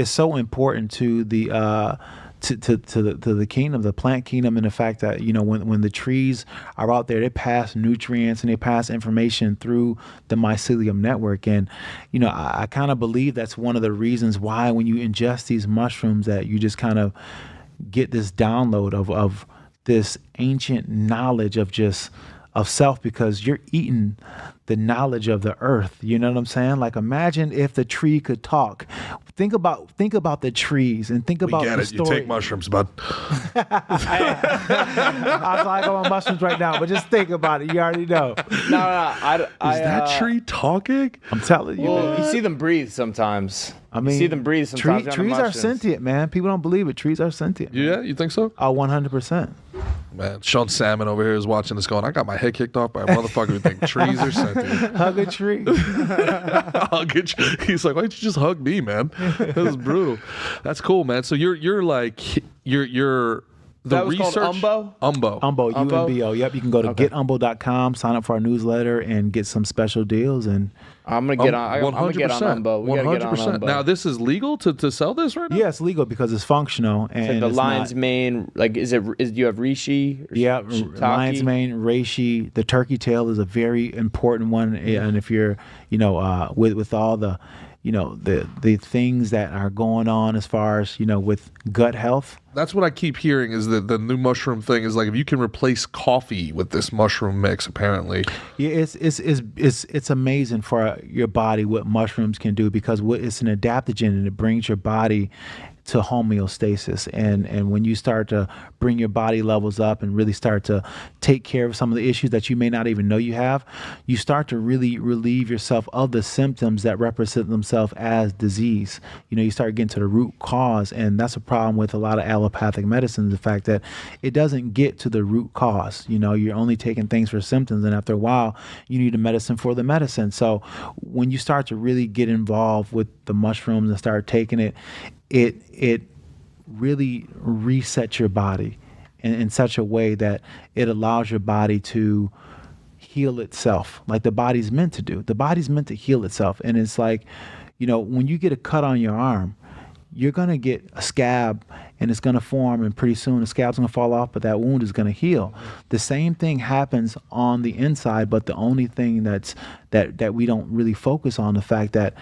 C: so important to the to the kingdom, the plant kingdom, and the fact that when the trees are out there, they pass nutrients and they pass information through the mycelium network. And I kind of believe that's one of the reasons why when you ingest these mushrooms that you just kind of get this download of this ancient knowledge of self, because you're eating the knowledge of the earth. You know what I'm saying? Like, imagine if the tree could talk. Think about the trees and think about
A: Get
C: the
A: it?
C: story.
A: You take mushrooms, bud.
C: I was like, I'm on mushrooms right now, but just think about it. You already know.
B: No.
A: Is that tree talking?
C: I'm telling you,
B: Well,
C: man.
B: you see them breathe sometimes.
C: I mean,
B: you see them breathe sometimes.
C: trees are sentient, man. People don't believe it. Trees are sentient.
A: Yeah, you think so?
C: Oh, 100%.
A: Man, Sean Salmon over here is watching this going, I got my head kicked off by a motherfucker who think trees are sentient.
C: Hug a tree.
A: He's like, why don't you just hug me, man? This is brutal. That's cool, man. So you're like the
B: that was
A: research
B: called Umbo?
C: Umbo, UMBO. Yep, you can go to getumbo.com, sign up for our newsletter, and get some special deals. And
B: I'm gonna get on. I'm gonna get on Umbo. We gotta get on
A: 100%.
B: Umbo.
A: Now, this is legal to sell this right now?
C: yeah, it's legal because it's functional. And
B: Like the
C: it's
B: lion's
C: not,
B: mane, like do you have Rishi?
C: yeah,
B: Shiitake?
C: lion's mane, reishi. The turkey tail is a very important one. And if you're, with all the, the things that are going on as far as, with gut health.
A: That's what I keep hearing is that the new mushroom thing is like if you can replace coffee with this mushroom mix, apparently.
C: Yeah, it's amazing for your body what mushrooms can do because it's an adaptogen and it brings your body to homeostasis. And when you start to bring your body levels up and really start to take care of some of the issues that you may not even know you have, you start to really relieve yourself of the symptoms that represent themselves as disease. You start getting to the root cause, and that's a problem with a lot of allopathic medicine, the fact that it doesn't get to the root cause. You're only taking things for symptoms, and after a while, you need a medicine for the medicine. So when you start to really get involved with the mushrooms and start taking it, it really resets your body in such a way that it allows your body to heal itself like the body's meant to do. The body's meant to heal itself. And it's like, when you get a cut on your arm, you're going to get a scab and it's going to form, and pretty soon the scab's going to fall off, but that wound is going to heal. The same thing happens on the inside, but the only thing that we don't really focus on the fact that,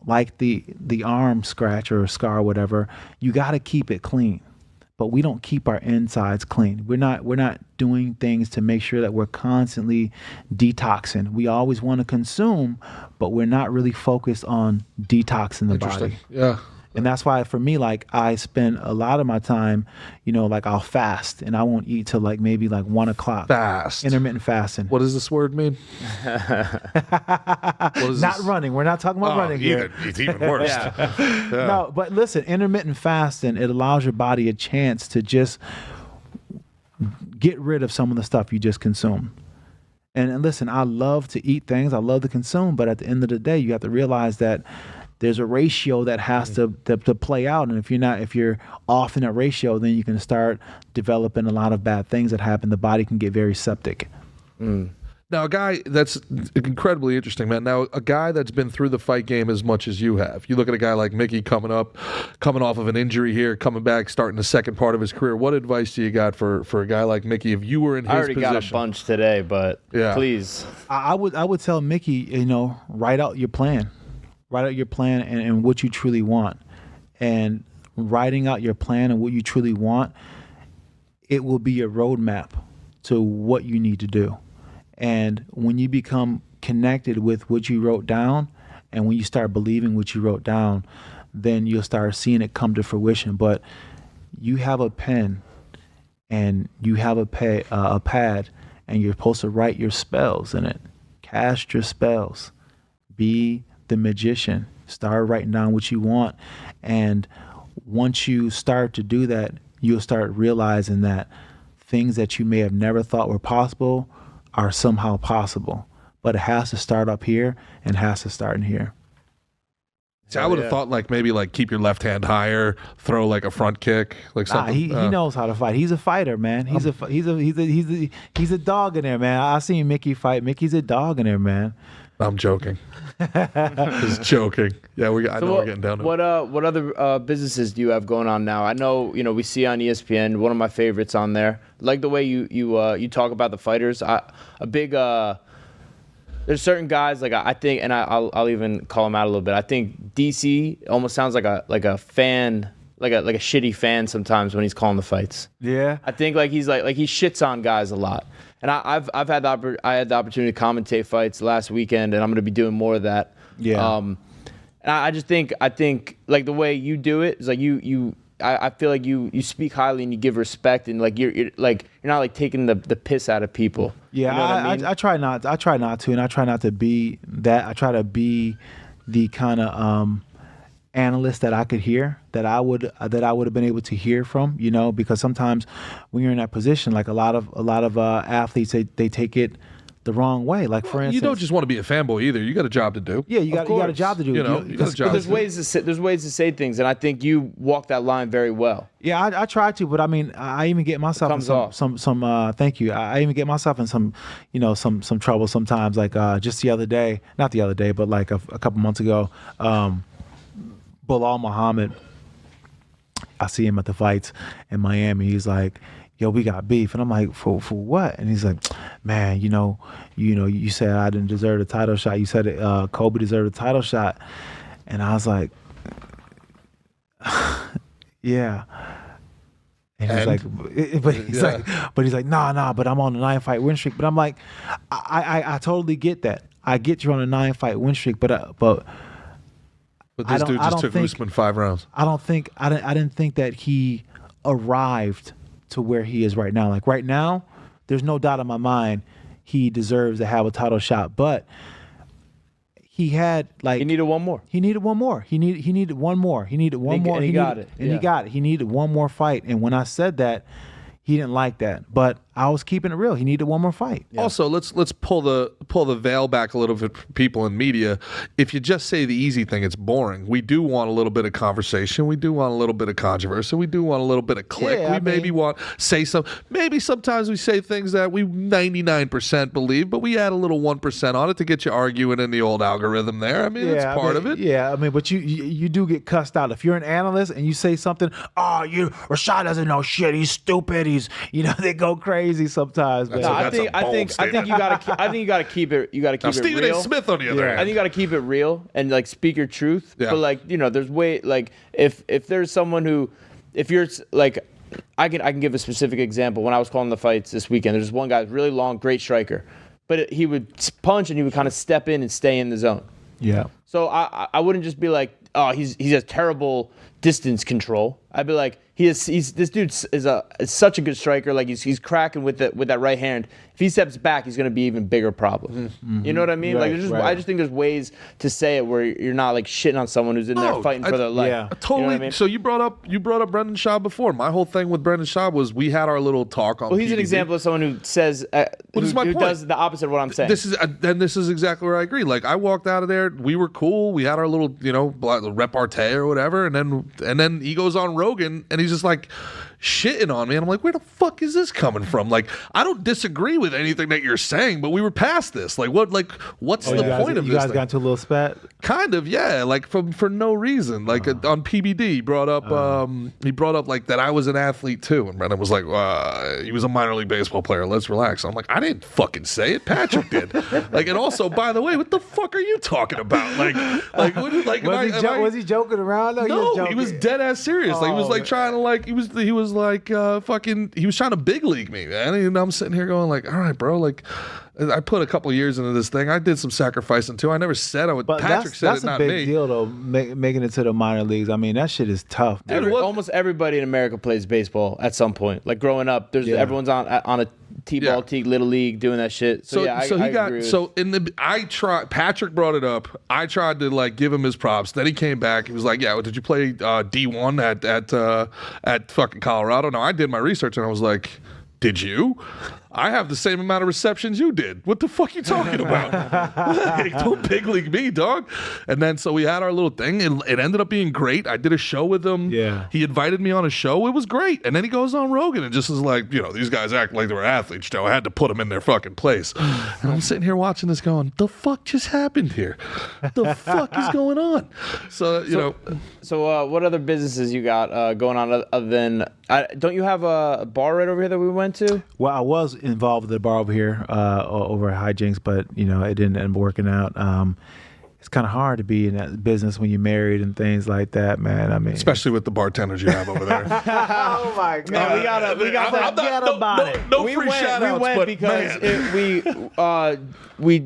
C: like the arm scratch or scar or whatever, you got to keep it clean. But we don't keep our insides clean. We're not doing things to make sure that we're constantly detoxing. We always want to consume, but we're not really focused on detoxing the body.
A: Yeah.
C: And that's why for me, like I spend a lot of my time, like I'll fast and I won't eat till like maybe like 1 o'clock.
A: Fast.
C: Intermittent fasting.
A: What does this word mean?
C: Not running. We're not talking about running here.
A: It's even worse.
C: Yeah. No, but listen, intermittent fasting, it allows your body a chance to just get rid of some of the stuff you just consumed. And listen, I love to eat things. I love to consume. But at the end of the day, you have to realize that there's a ratio that has to play out, and if you're off in that ratio, then you can start developing a lot of bad things that happen. The body can get very septic.
A: Now, a guy that's incredibly interesting, man. Now, a guy that's been through the fight game as much as you have. You look at a guy like Mickey coming off of an injury here, coming back, starting the second part of his career. What advice do you got for a guy like Mickey if you were in his position?
B: I already got a bunch today, but please.
C: I would tell Mickey, write out your plan. Write out your plan and what you truly want. And writing out your plan and what you truly want, it will be your roadmap to what you need to do. And when you become connected with what you wrote down, and when you start believing what you wrote down, then you'll start seeing it come to fruition. But you have a pen and you have a pad, and you're supposed to write your spells in it. Cast your spells. Be the magician. Start writing down what you want, and once you start to do that, you'll start realizing that things that you may have never thought were possible are somehow possible. But it has to start up here and has to start in here.
A: See, I would have thought maybe keep your left hand higher, throw like a front kick, like something.
C: He knows how to fight. He's a fighter, man. He's a dog in there, man. I seen Mickey fight. Mickey's a dog in there, man.
A: I'm joking. Just joking. Yeah, I know we're getting down to it.
B: What other businesses do you have going on now? I know we see on ESPN, one of my favorites on there. Like the way you talk about the fighters. There's certain guys I think, and I'll even call him out a little bit. I think DC almost sounds like a fan, like a shitty fan sometimes when he's calling the fights.
C: Yeah.
B: I think he shits on guys a lot. And I had the opportunity to commentate fights last weekend, and I'm going to be doing more of that.
C: Yeah.
B: And I just think the way you do it is I feel like you speak highly and you give respect, and you're not taking the piss out of people.
C: Yeah,
B: you know what I mean?
C: I try not to, and I try not to be that. I try to be the kind of analysts that I could hear, that I would have been able to hear from, you know, because sometimes when you're in that position, like a lot of athletes, they take it the wrong way. Like for instance,
A: you don't just want to be a fanboy either. You got a job to do.
C: Yeah, you got a job to do.
A: You know, you got a job.
B: There's ways to say things, and I think you walk that line very well.
C: Yeah, I try to, but I mean, I even get myself in some thank you. I even get myself in some, you know, some trouble sometimes. Like just the other day, not the other day, but like a couple months ago, Bilal Muhammad, I see him at the fights in Miami. He's like, yo, we got beef. And I'm like, for what? And he's like, man, you know, you said I didn't deserve a title shot. You said Kobe deserved a title shot. And I was like, yeah. And he's like, but he's like, nah, but I'm on a 9-fight win streak. But I'm like, I totally get that. I get you're on a 9-fight win streak, but
A: this dude just took Usman 5 rounds.
C: I didn't think that he arrived to where he is right now. Like right now, there's no doubt in my mind he deserves to have a title shot. But he had like
B: he needed one more.
C: He needed one more. He needed one more. He needed one more.
B: And he got it.
C: And he got it. He needed one more fight. And when I said that, he didn't like that. But I was keeping it real. He needed one more fight.
A: Yeah. Also, let's pull the veil back a little bit for people in media. If you just say the easy thing, it's boring. We do want a little bit of conversation. We do want a little bit of controversy. We do want a little bit of click.
C: Yeah,
A: maybe want say some. Maybe sometimes we say things that we 99% believe, but we add a little 1% on it to get you arguing in the old algorithm there. I mean, it's part of it.
C: Yeah, I mean, but you do get cussed out. If you're an analyst and you say something, Rashad doesn't know shit. He's stupid. They go crazy sometimes. Man.
B: No, I think you gotta keep it. You gotta keep it real.
A: Stephen A. Smith on the other hand.
B: I think you gotta keep it real and like speak your truth.
A: Yeah.
B: But like there's like if there's someone who, if you're like, I can give a specific example. When I was calling the fights this weekend, there's one guy, really long, great striker, but he would punch and he would kind of step in and stay in the zone.
C: Yeah.
B: So I wouldn't just be like, oh, he has terrible distance control. I'd be like, this dude is such a good striker. Like he's cracking with that right hand. If he steps back, he's going to be even bigger problem. Mm-hmm. You know what I mean?
C: Right,
B: I just think there's ways to say it where you're not like shitting on someone who's in there fighting for their life.
C: Yeah.
A: Totally.
B: You know what I mean?
A: So you brought up Brendan Schaub before. My whole thing with Brendan Schaub was we had our little talk on.
B: Well, he's
A: PBD.
B: an example of someone who says who does the opposite of what I'm saying.
A: This is exactly where I agree. Like I walked out of there, we were cool. We had our little repartee or whatever, and then he goes on Rogan and he's just like shitting on me, and I'm like, where the fuck is this coming from? Like, I don't disagree with anything that you're saying, but we were past this. Like, what's the point of this?
C: You guys
A: thing?
C: got into a little spat?
A: Kind of, yeah. Like for no reason. Like on PBD, he brought up like that I was an athlete too, and Brendan was like, he was a minor league baseball player. Let's relax. I'm like, I didn't fucking say it. Patrick did. Like, and also, by the way, what the fuck are you talking about?
C: Was he joking around?
A: No, he was dead ass serious. Like he was like trying to like he was trying to big league me, man. And I'm sitting here going like, all right, bro, like I put a couple years into this thing. I did some sacrificing too. I never said I would.
C: But
A: Patrick said it, not me.
C: That's a big deal though, making it to the minor leagues. I mean, that shit is tough.
B: Almost everybody in America plays baseball at some point. Like growing up, everyone's on a T-ball team, little league, doing that shit. I agree with
A: Patrick brought it up. I tried to like give him his props. Then he came back. He was like, "Yeah, did you play D1 at fucking Colorado?" No, I did my research, and I was like, "Did you?" I have the same amount of receptions you did. What the fuck you talking about? Like, don't big league me, dog. And then so we had our little thing. It ended up being great. I did a show with him.
C: Yeah.
A: He invited me on a show. It was great. And then he goes on Rogan and just is like, these guys act like they were athletes. I had to put them in their fucking place. And I'm sitting here watching this going, the fuck just happened here? The fuck is going on? So
B: what other businesses you got going on other than, don't you have a bar right over here that we went to?
C: Well, I was involved with the bar over here over at Hijinks, but it didn't end up working out. It's kind of hard to be in that business when you're married and things like that, man. I mean,
A: especially with the bartenders you have over there.
C: Oh my god,
B: man, we gotta
C: forget about it.
A: No free shout-outs,
B: we went because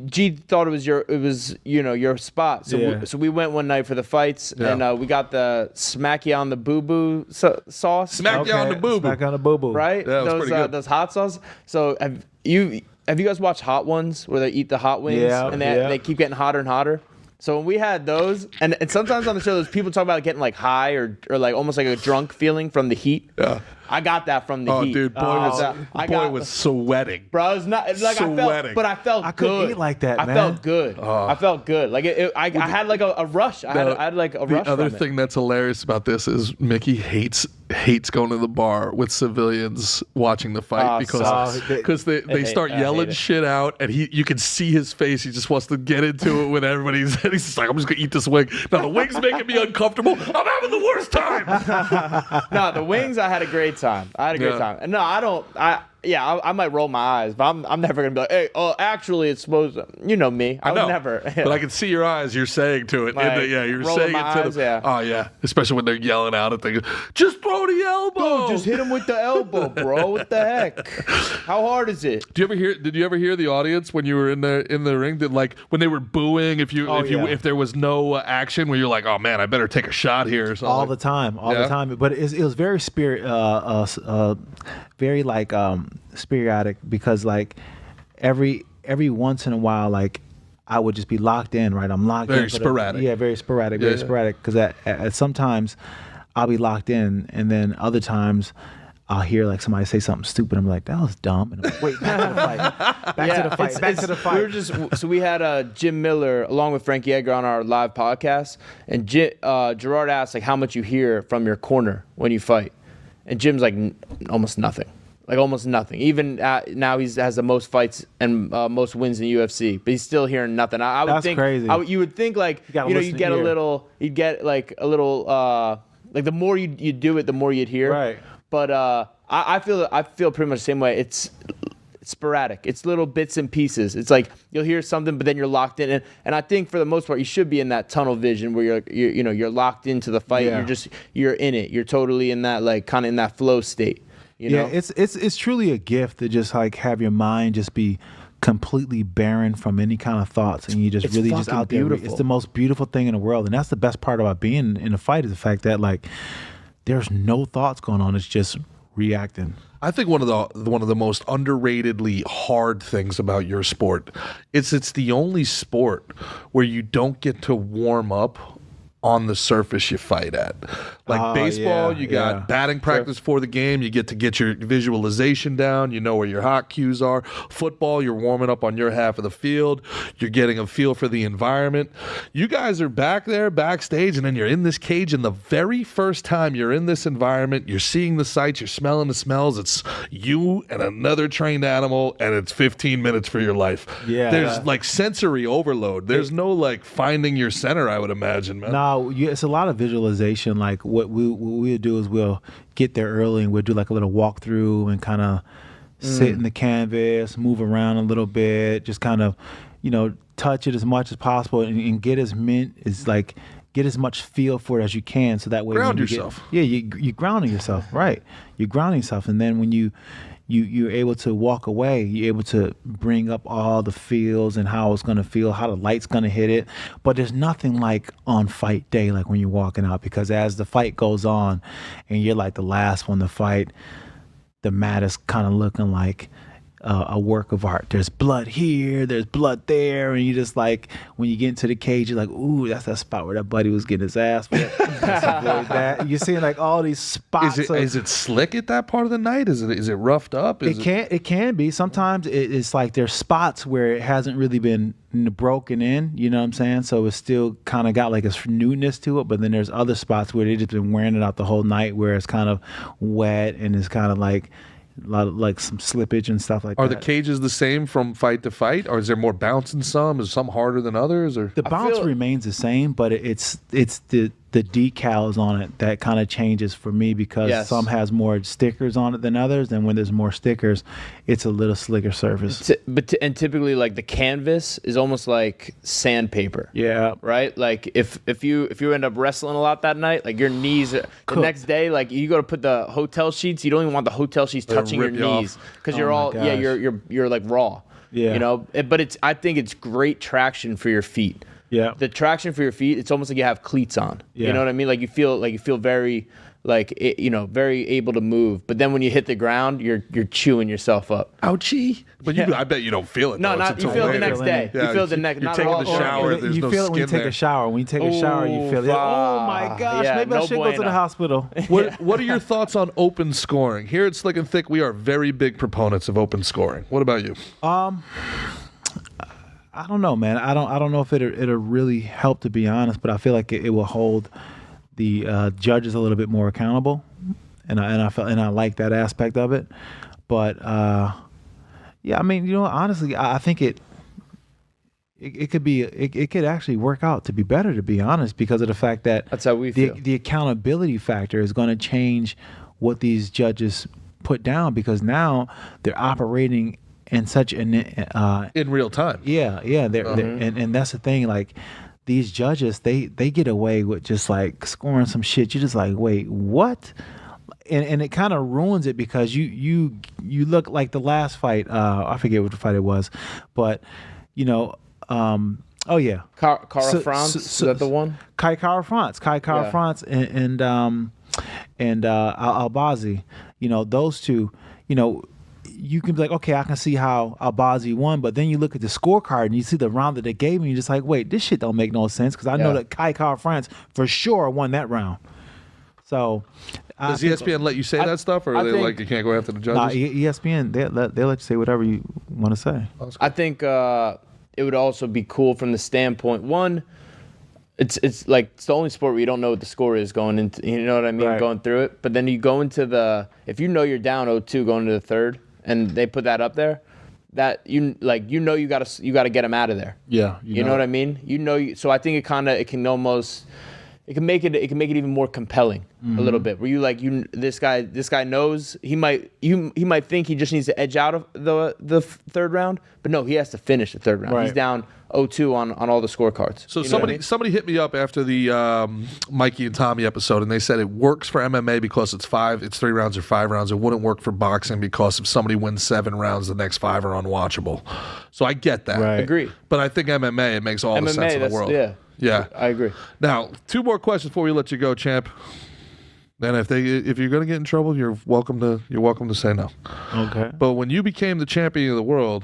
B: G thought it was your spot. So we went one night for the fights, and we got the smacky on the boo boo sauce.
A: Smack you on the boo boo.
C: Smack on the boo boo.
B: Right?
A: Yeah, that was pretty good.
B: Those hot sauce. So have you guys watched Hot Ones where they eat the hot wings and they keep getting hotter and hotter? So when we had those, and sometimes on the show, there's people talk about getting like high or like almost like a drunk feeling from the heat.
A: Yeah.
B: I got that from the heat.
A: Oh, dude, boy was sweating.
B: Bro, I was not like
A: sweating.
B: I felt
C: I
B: good.
C: couldn't eat like that,
B: I
C: man.
B: felt good. I felt good. Like I had like a rush. I had like a rush.
A: The other
B: from
A: thing that's hilarious about this is Mickey hates going to the bar with civilians watching the fight because they start yelling shit out, and you can see his face. He just wants to get into it with everybody. He's just like, I'm just gonna eat this wing. Now the wing's making me uncomfortable. I'm having the worst time.
B: No, the wings. I had a great time. I had a great time. And no, I don't. I might roll my eyes, but I'm never gonna be like, hey, actually, it's supposed to. You know me. I would never.
A: But I can see your eyes. You're saying to it.
B: Like,
A: You're saying it to them.
B: Yeah.
A: Oh yeah, especially when they're yelling out at things. Just throw the elbow.
B: Dude, just hit him with the elbow, bro. What the heck? How hard is it?
A: Did you ever hear the audience when you were in the ring? Did like when they were booing if there was no action, where you're like, oh man, I better take a shot here or something.
C: All the time. But it was very very like sporadic, because like every once in a while, like I would just be locked in, right? I'm locked in.
A: Very sporadic.
C: Very sporadic. Because at sometimes I'll be locked in, and then other times I'll hear like somebody say something stupid. I'm like, that was dumb. And I'm like, wait, back to the fight. Back to the fight.
B: We had Jim Miller along with Frankie Edgar on our live podcast, and Gerard asked like how much you hear from your corner when you fight, and Jim's like almost nothing. Like almost nothing. Even now, has the most fights and most wins in the UFC, but he's still hearing nothing. I would think crazy. You would think like you get a little, you'd get like a little, like the more you do it, the more you'd hear.
C: Right.
B: But I feel pretty much the same way. It's sporadic. It's little bits and pieces. It's like you'll hear something, but then you're locked in. And I think for the most part, you should be in that tunnel vision where you're locked into the fight.
C: Yeah.
B: You're in it. You're totally in that like kind of in that flow state. You know?
C: Yeah, it's truly a gift to just like have your mind just be completely barren from any kind of thoughts, and you just really just out there.
B: Beautiful.
C: It's the most beautiful thing in the world, and that's the best part about being in a fight, is the fact that like there's no thoughts going on. It's just reacting.
A: I think one of the most underratedly hard things about your sport is it's the only sport where you don't get to warm up on the surface you fight at. Like baseball, you got batting practice for the game. You get your visualization down. You know where your hot cues are. Football, you're warming up on your half of the field. You're getting a feel for the environment. You guys are back there backstage, and then you're in this cage, and the very first time you're in this environment, you're seeing the sights, you're smelling the smells. It's you and another trained animal, and it's 15 minutes for your life.
C: Yeah.
A: There's like sensory overload. There's no like finding your center, I would imagine, man.
C: It's a lot of visualization. Like what we'll do is we'll get there early and we'll do like a little walkthrough and kind of sit in the canvas, move around a little bit, just kind of, touch it as much as possible and get as much feel for it as you can, so that way
A: ground yourself.
C: You're grounding yourself, right? You're grounding yourself, and then when you're able to walk away, you're able to bring up all the feels and how it's going to feel, how the light's going to hit it. But there's nothing like on fight day, like when you're walking out, because as the fight goes on and you're like the last one to fight, the mat is kind of looking like a work of art. There's blood here, there's blood there, and you just like, when you get into the cage, you're like, ooh, that's that spot where that buddy was getting his ass whipped. You're seeing like all these spots.
A: Is it slick at that part of the night? Is it roughed up?
C: It can be. Sometimes it's like there's spots where it hasn't really been broken in, you know what I'm saying? So it's still kind of got like a newness to it, but then there's other spots where they've just been wearing it out the whole night, where it's kind of wet and it's kind of like a lot of like some slippage and stuff like that.
A: Are the cages the same from fight to fight, or is there more bounce in some? Is some harder than others? Or
C: the bounce remains the same, but it's the decals on it that kind of changes for me, because some has more stickers on it than others, and when there's more stickers, it's a little slicker surface.
B: And typically, like the canvas is almost like sandpaper.
C: Yeah.
B: Right. Like if you end up wrestling a lot that night, like your knees the next day, like you go to put the hotel sheets, you don't even want the hotel sheets touching your knees, because you're you're like raw.
C: Yeah.
B: But I think it's great traction for your feet.
C: Yeah.
B: The traction for your feet, it's almost like you have cleats on.
C: Yeah.
B: You know what I mean? Like you feel very very able to move. But then when you hit the ground, you're chewing yourself up.
A: Ouchie. But I bet you don't feel it.
B: No,
A: though.
B: not
A: It's
B: you
A: until
B: feel it the
A: later.
B: next day.
A: Yeah,
B: you feel it the next.
A: You're
B: not
A: taking
B: all-
A: the shower. There's
C: you
A: no
C: feel it when you
A: skin
C: take
A: there.
C: a shower. When you take a shower, you feel it. Oh my gosh,
B: Yeah,
C: maybe I
B: no
C: should go to the
B: bueno.
C: hospital.
A: What are your thoughts on open scoring? Here at Slick and Thick, we are very big proponents of open scoring. What about you?
C: I don't know, man. I don't know if it'll really help, to be honest, but I feel like it will hold the judges a little bit more accountable, and I like that aspect of it. But yeah, I mean, honestly, I think it could actually work out to be better, to be honest, because of the fact that
B: That's how we feel.
C: the accountability factor is going to change what these judges put down, because now they're operating in such an
A: In real time.
C: they're and that's the thing, like these judges, they get away with just like scoring some shit. You're just like, wait, what? And it kind of ruins it, because you look like the last fight, I forget what the fight it was, but oh yeah,
B: Cara France, is that the one?
C: Kai Kara France and Albazi, those two, you can be like, okay, I can see how Albazi won, but then you look at the scorecard and you see the round that they gave him, and you're just like, wait, this shit don't make no sense, because I know that Kai Kara France for sure won that round. So
A: Does ESPN let you say that stuff, or are they like you can't go after the judges?
C: Nah, ESPN, they let you say whatever you want to say.
B: I think it would also be cool from the standpoint, one, it's the only sport where you don't know what the score is going into, you know what I mean,
C: Right.
B: going through it. But then you go into if you're down 0-2 going into the third, and they put that up there, that you gotta get them out of there.
C: Yeah,
B: You know what I mean? So I think it can make it even more compelling a little bit. Where this guy knows he might think he just needs to edge out of the third round, but no, he has to finish the third round.
C: Right.
B: He's down 0-2 on all the scorecards.
A: So
B: You know what I mean?
A: somebody hit me up after the Mikey and Tommy episode, and they said it works for MMA because it's 3 rounds or 5 rounds. It wouldn't work for boxing because if somebody wins 7 rounds, the next 5 are unwatchable. So I get that.
C: Right.
B: Agree.
A: But I think MMA, it makes all the sense in the world. Yeah.
B: I agree.
A: Now, 2 more questions before we let you go, champ. Then if you're going to get in trouble, you're welcome to say no.
C: Okay.
A: But when you became the champion of the world,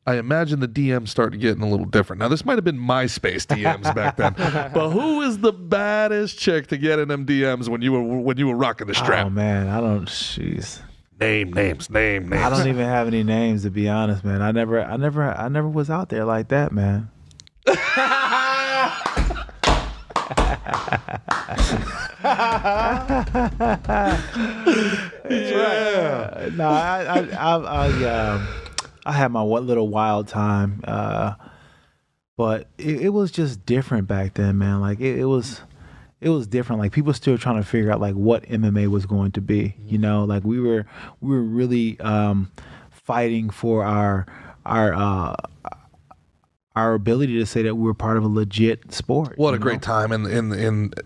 A: I imagine the DMs started getting a little different. Now, this might have been MySpace DMs back then, but who is the baddest chick to get in them DMs when you were rocking the strap?
C: Oh man, jeez.
A: Name names.
C: I don't even have any names, to be honest, man. I never was out there like that, man.
A: Yeah.
C: No, I had my little wild time, but it was just different back then, man. Like it was different. Like people still trying to figure out like what MMA was going to be. Like we were really fighting for our ability to say that we were part of a legit sport.
A: What a great time in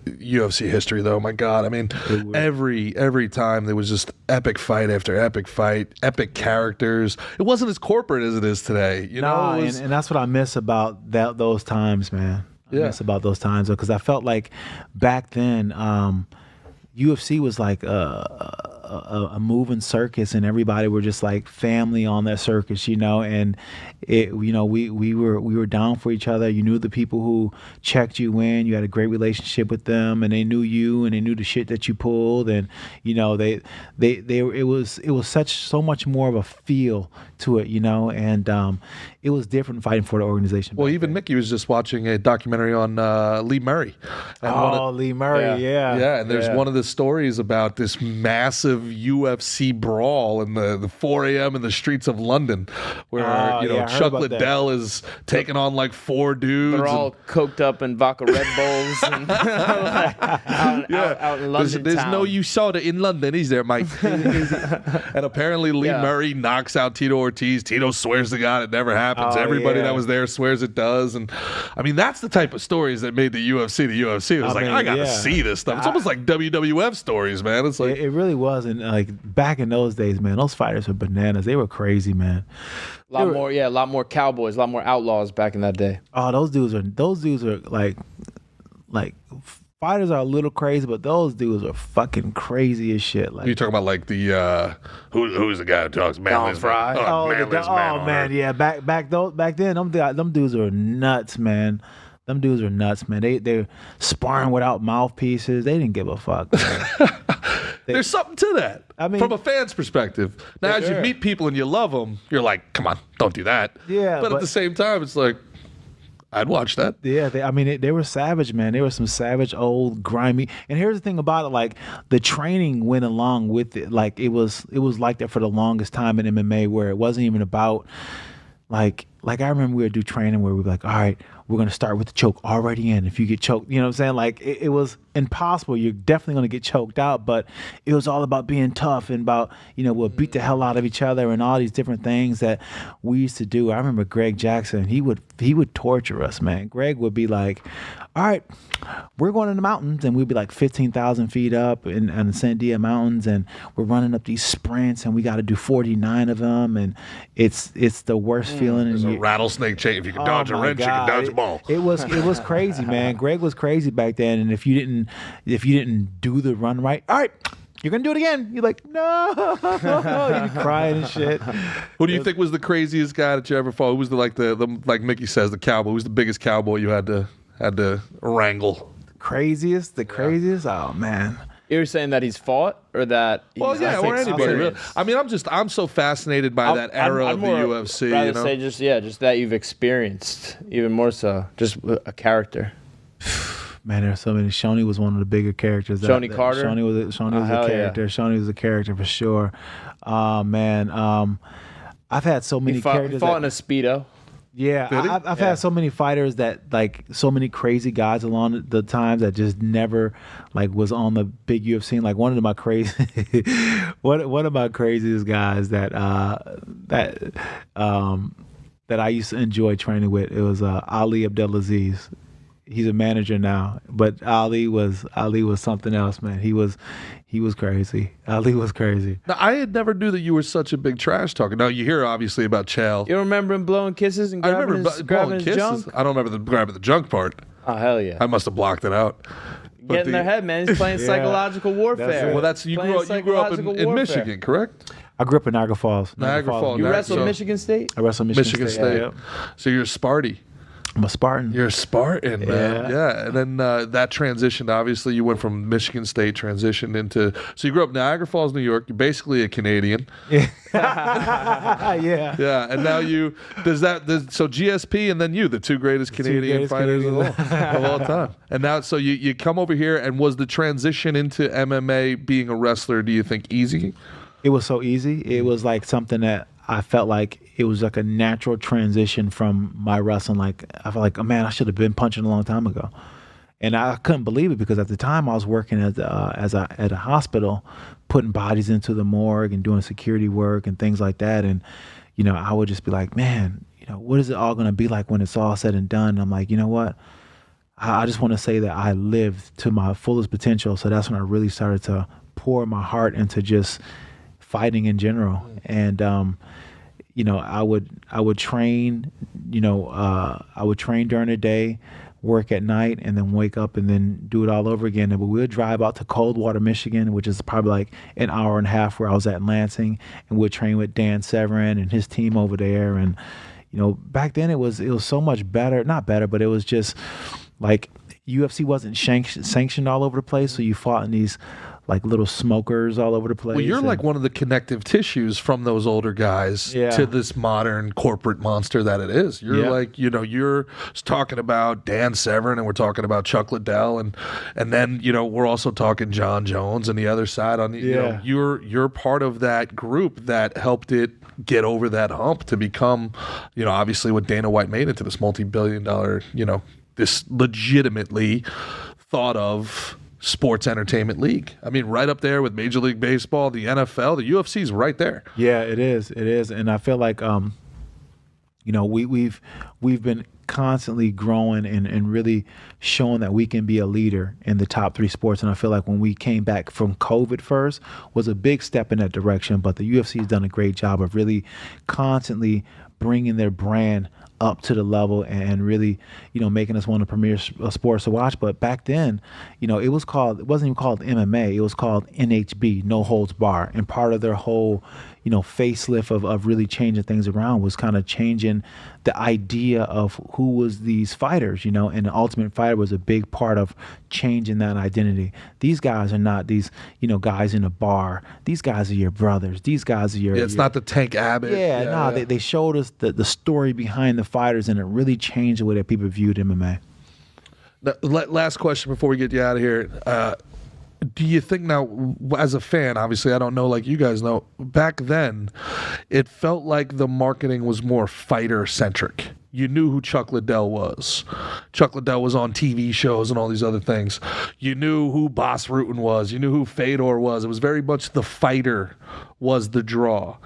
A: UFC history, though. My God, I mean, every time there was just epic fight after epic fight, epic characters. It wasn't as corporate as it is today,
C: No, and that's what I miss about those times, man. I miss about those times, because I felt like back then, UFC was like a moving circus, and everybody were just like family on that circus, and we were down for each other. You knew the people who checked you in. You had a great relationship with them, and they knew you, and they knew the shit that you pulled, and it was so much more of a feel to it, and it was different fighting for the organization.
A: Well, even Mickey was just watching a documentary on Lee Murray. And
C: Lee Murray, yeah.
A: Yeah, and there's one of the stories about this massive UFC brawl in the 4 a.m. in the streets of London, where Chuck Liddell is taking on like 4 dudes.
B: They're all coked up in vodka Red Bulls and out in London.
A: There's no USADA in London, is there, Mike? And apparently Lee Murray knocks out Tito Ortiz. Tito swears to God it never happens. Everybody that was there swears it does. And I mean, that's the type of stories that made the UFC. It was I gotta see this stuff. It's almost like WWF stories, man. It's like
C: it really was, and like back in those days, man, those fighters were bananas. They were crazy, man.
B: A lot more cowboys, a lot more outlaws back in that day.
C: Oh, those dudes are like fighters are a little crazy, but those dudes are fucking crazy as shit. Like
A: You talking about like the who's the guy who talks Manly's
B: Fry?
C: Man, yeah. Back then, them dudes are nuts, man. Them dudes are nuts, man. They're sparring without mouthpieces. They didn't give a fuck.
A: There's something to that.
C: I mean,
A: from a fan's perspective. Now, as you meet people and you love them, you're like, come on, don't do that.
C: Yeah,
A: But at the same time, it's like, I'd watch that.
C: Yeah, they were savage, man. They were some savage, old, grimy. And here's the thing about it: like the training went along with it. Like it was like that for the longest time in MMA, where it wasn't even about like I remember we would do training where we'd be like, all right, we're gonna start with the choke already in. If you get choked, you know what I'm saying? Like it was impossible. You're definitely gonna get choked out, but it was all about being tough and about, we'll beat the hell out of each other and all these different things that we used to do. I remember Greg Jackson, he would torture us, man. Greg would be like, all right, we're going in the mountains, and we'd be like 15,000 feet up in the Sandia Mountains, and we're running up these sprints, and we got to do 49 of them, and it's the worst feeling.
A: There's a rattlesnake chain. If you can dodge a wrench, you can dodge a ball.
C: It was crazy, man. Greg was crazy back then, and if you didn't do the run right, all right, you're gonna do it again. You're like, no, you'd be crying and shit.
A: Who do you think was the craziest guy that you ever fought? Who was the like Mickey says, the cowboy? Who was the biggest cowboy you had to wrangle?
C: The craziest. Oh man.
B: You're saying that he's fought, or that?
A: Well, yeah, or anybody. Really. I mean, I'm so fascinated by that era of the UFC.
B: Rather say just that you've experienced, even more so, just a character.
C: Man, there's so many. Shoney was one of the bigger characters.
B: Shoney Carter.
C: Shoney was a character. Yeah. Shoney was a character for sure. Man, I've had so many characters.
B: He fought in a Speedo.
C: Yeah, I've had so many fighters that like so many crazy guys along the times that just never like was on the big UFC. Like one of my craziest guys that I used to enjoy training with. It was Ali Abdelaziz. He's a manager now, but Ali was something else, man. He was crazy. Ali was crazy.
A: Now, I had never knew that you were such a big trash talker. Now, you hear obviously about Chael.
B: You remember him blowing kisses and grabbing his junk?
A: I don't remember grabbing the junk part.
B: Oh, hell yeah.
A: I must have blocked it out.
B: Get in their head, man. He's playing psychological warfare.
A: You grew up in Michigan, correct?
C: I grew up in Niagara Falls.
A: Niagara Falls.
B: You wrestled Michigan State?
C: I wrestled Michigan State. Yeah.
A: So you're a Sparty.
C: I'm a Spartan.
A: You're a Spartan, man. Yeah. And then that transitioned, obviously, you went from Michigan State, transitioned into... So you grew up in Niagara Falls, New York. You're basically a Canadian.
C: Yeah.
A: Yeah. And now so GSP and then you, the two greatest Canadian fighters of all time. And now, so you come over here, and was the transition into MMA, being a wrestler, do you think easy?
C: It was so easy. It was like something that I felt like it was like a natural transition from my wrestling. Like I felt like, oh man, I should have been punching a long time ago, and I couldn't believe it because at the time I was working at a hospital, putting bodies into the morgue and doing security work and things like that. And I would just be like, man, what is it all going to be like when it's all said and done? And I'm like, you know what? I just want to say that I lived to my fullest potential. So that's when I really started to pour my heart into just fighting in general. And I would train, I would train during the day, work at night, and then wake up and then do it all over again. And we would drive out to Coldwater, Michigan, which is probably like an hour and a half where I was at in Lansing, and we'd train with Dan Severin and his team over there. And back then it was so much better, not better, but it was just like UFC wasn't sanctioned all over the place, so you fought in these like little smokers all over the place.
A: Well, you're like one of the connective tissues from those older guys to this modern corporate monster that it is. You're like, you're talking about Dan Severin, and we're talking about Chuck Liddell, and then, we're also talking John Jones and the other side on the, you're part of that group that helped it get over that hump to become, obviously what Dana White made into this multi-billion-dollar, this legitimately thought of sports entertainment league. I mean, right up there with Major League Baseball, the NFL, the UFC's right there.
C: Yeah, it is. And I feel like, we've been constantly growing and really showing that we can be a leader in the top 3 sports. And I feel like when we came back from COVID first was a big step in that direction. But the UFC has done a great job of really constantly bringing their brand up to the level and really, making us one of the premier sports to watch. But back then, it wasn't even called MMA. It was called NHB, No Holds Bar. And part of their whole, facelift of really changing things around was kind of changing the idea of who was these fighters, and the Ultimate Fighter was a big part of changing that identity. These guys are not these, guys in a bar. These guys are your brothers. These guys are your...
A: It's not the Tank Abbott.
C: They showed us the story behind the fighters, and it really changed the way that people viewed MMA.
A: Last question before we get you out of here. Do you think now, as a fan, obviously I don't know like you guys know, back then it felt like the marketing was more fighter-centric. You knew who Chuck Liddell was. Chuck Liddell was on TV shows and all these other things. You knew who Bas Rutten was. You knew who Fedor was. It was very much the fighter was the draw.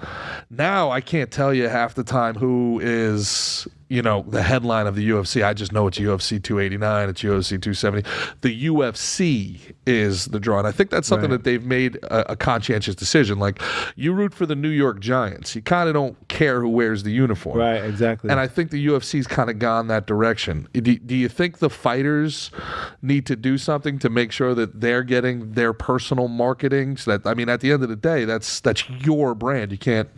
A: Now I can't tell you half the time who is, the headline of the UFC. I just know it's UFC 289, it's UFC 270. The UFC is the draw. And I think that's something that they've made a conscientious decision. Like, you root for the New York Giants. You kind of don't care who wears the uniform.
C: Right, exactly.
A: And I think the UFC's kind of gone that direction. Do you think the fighters need to do something to make sure that they're getting their personal marketing? So that, at the end of the day, that's your brand. You can't,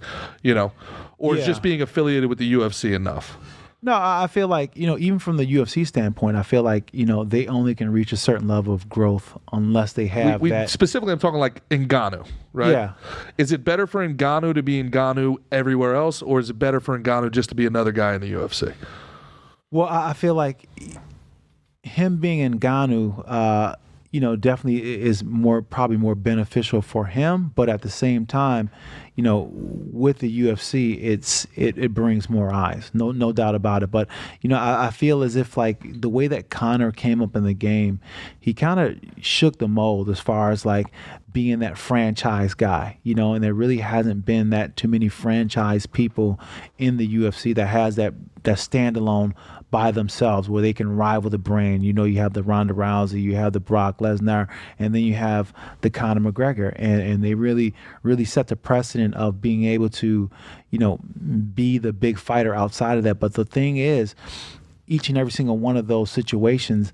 A: or is just being affiliated with the UFC enough?
C: No, I feel like, even from the UFC standpoint, I feel like, they only can reach a certain level of growth unless they have that.
A: Specifically, I'm talking like Ngannou, right?
C: Yeah.
A: Is it better for Ngannou to be Ngannou everywhere else, or is it better for Ngannou just to be another guy in the UFC?
C: Well, I feel like him being Ngannou, definitely is probably more beneficial for him. But at the same time, with the UFC, it brings more eyes, no doubt about it. But I feel as if like the way that Conor came up in the game, he kind of shook the mold as far as like being that franchise guy, and there really hasn't been that too many franchise people in the UFC that has that standalone by themselves where they can rival the brand. You have the Ronda Rousey, you have the Brock Lesnar, and then you have the Conor McGregor, and they really set the precedent of being able to be the big fighter outside of that. But the thing is, each and every single one of those situations,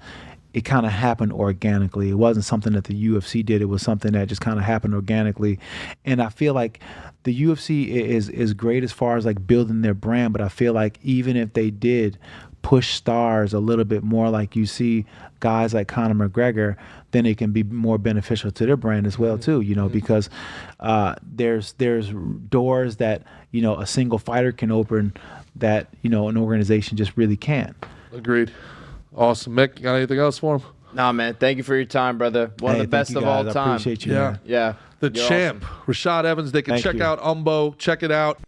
C: it kind of happened organically. It wasn't something that the UFC did. It was something that just kind of happened organically. And I feel like the UFC is great as far as like building their brand, but I feel like even if they did push stars a little bit more, like you see guys like Conor McGregor, then it can be more beneficial to their brand as well too, because there's doors that a single fighter can open that an organization just really can't.
A: Agreed. Awesome. Mick, you got anything else for him?
B: Nah, man. Thank you for your time, brother. One of the best of all time.
C: I appreciate you, man.
B: Yeah.
A: The champ, awesome. Rashad Evans. They can check out Umbo. Check it out.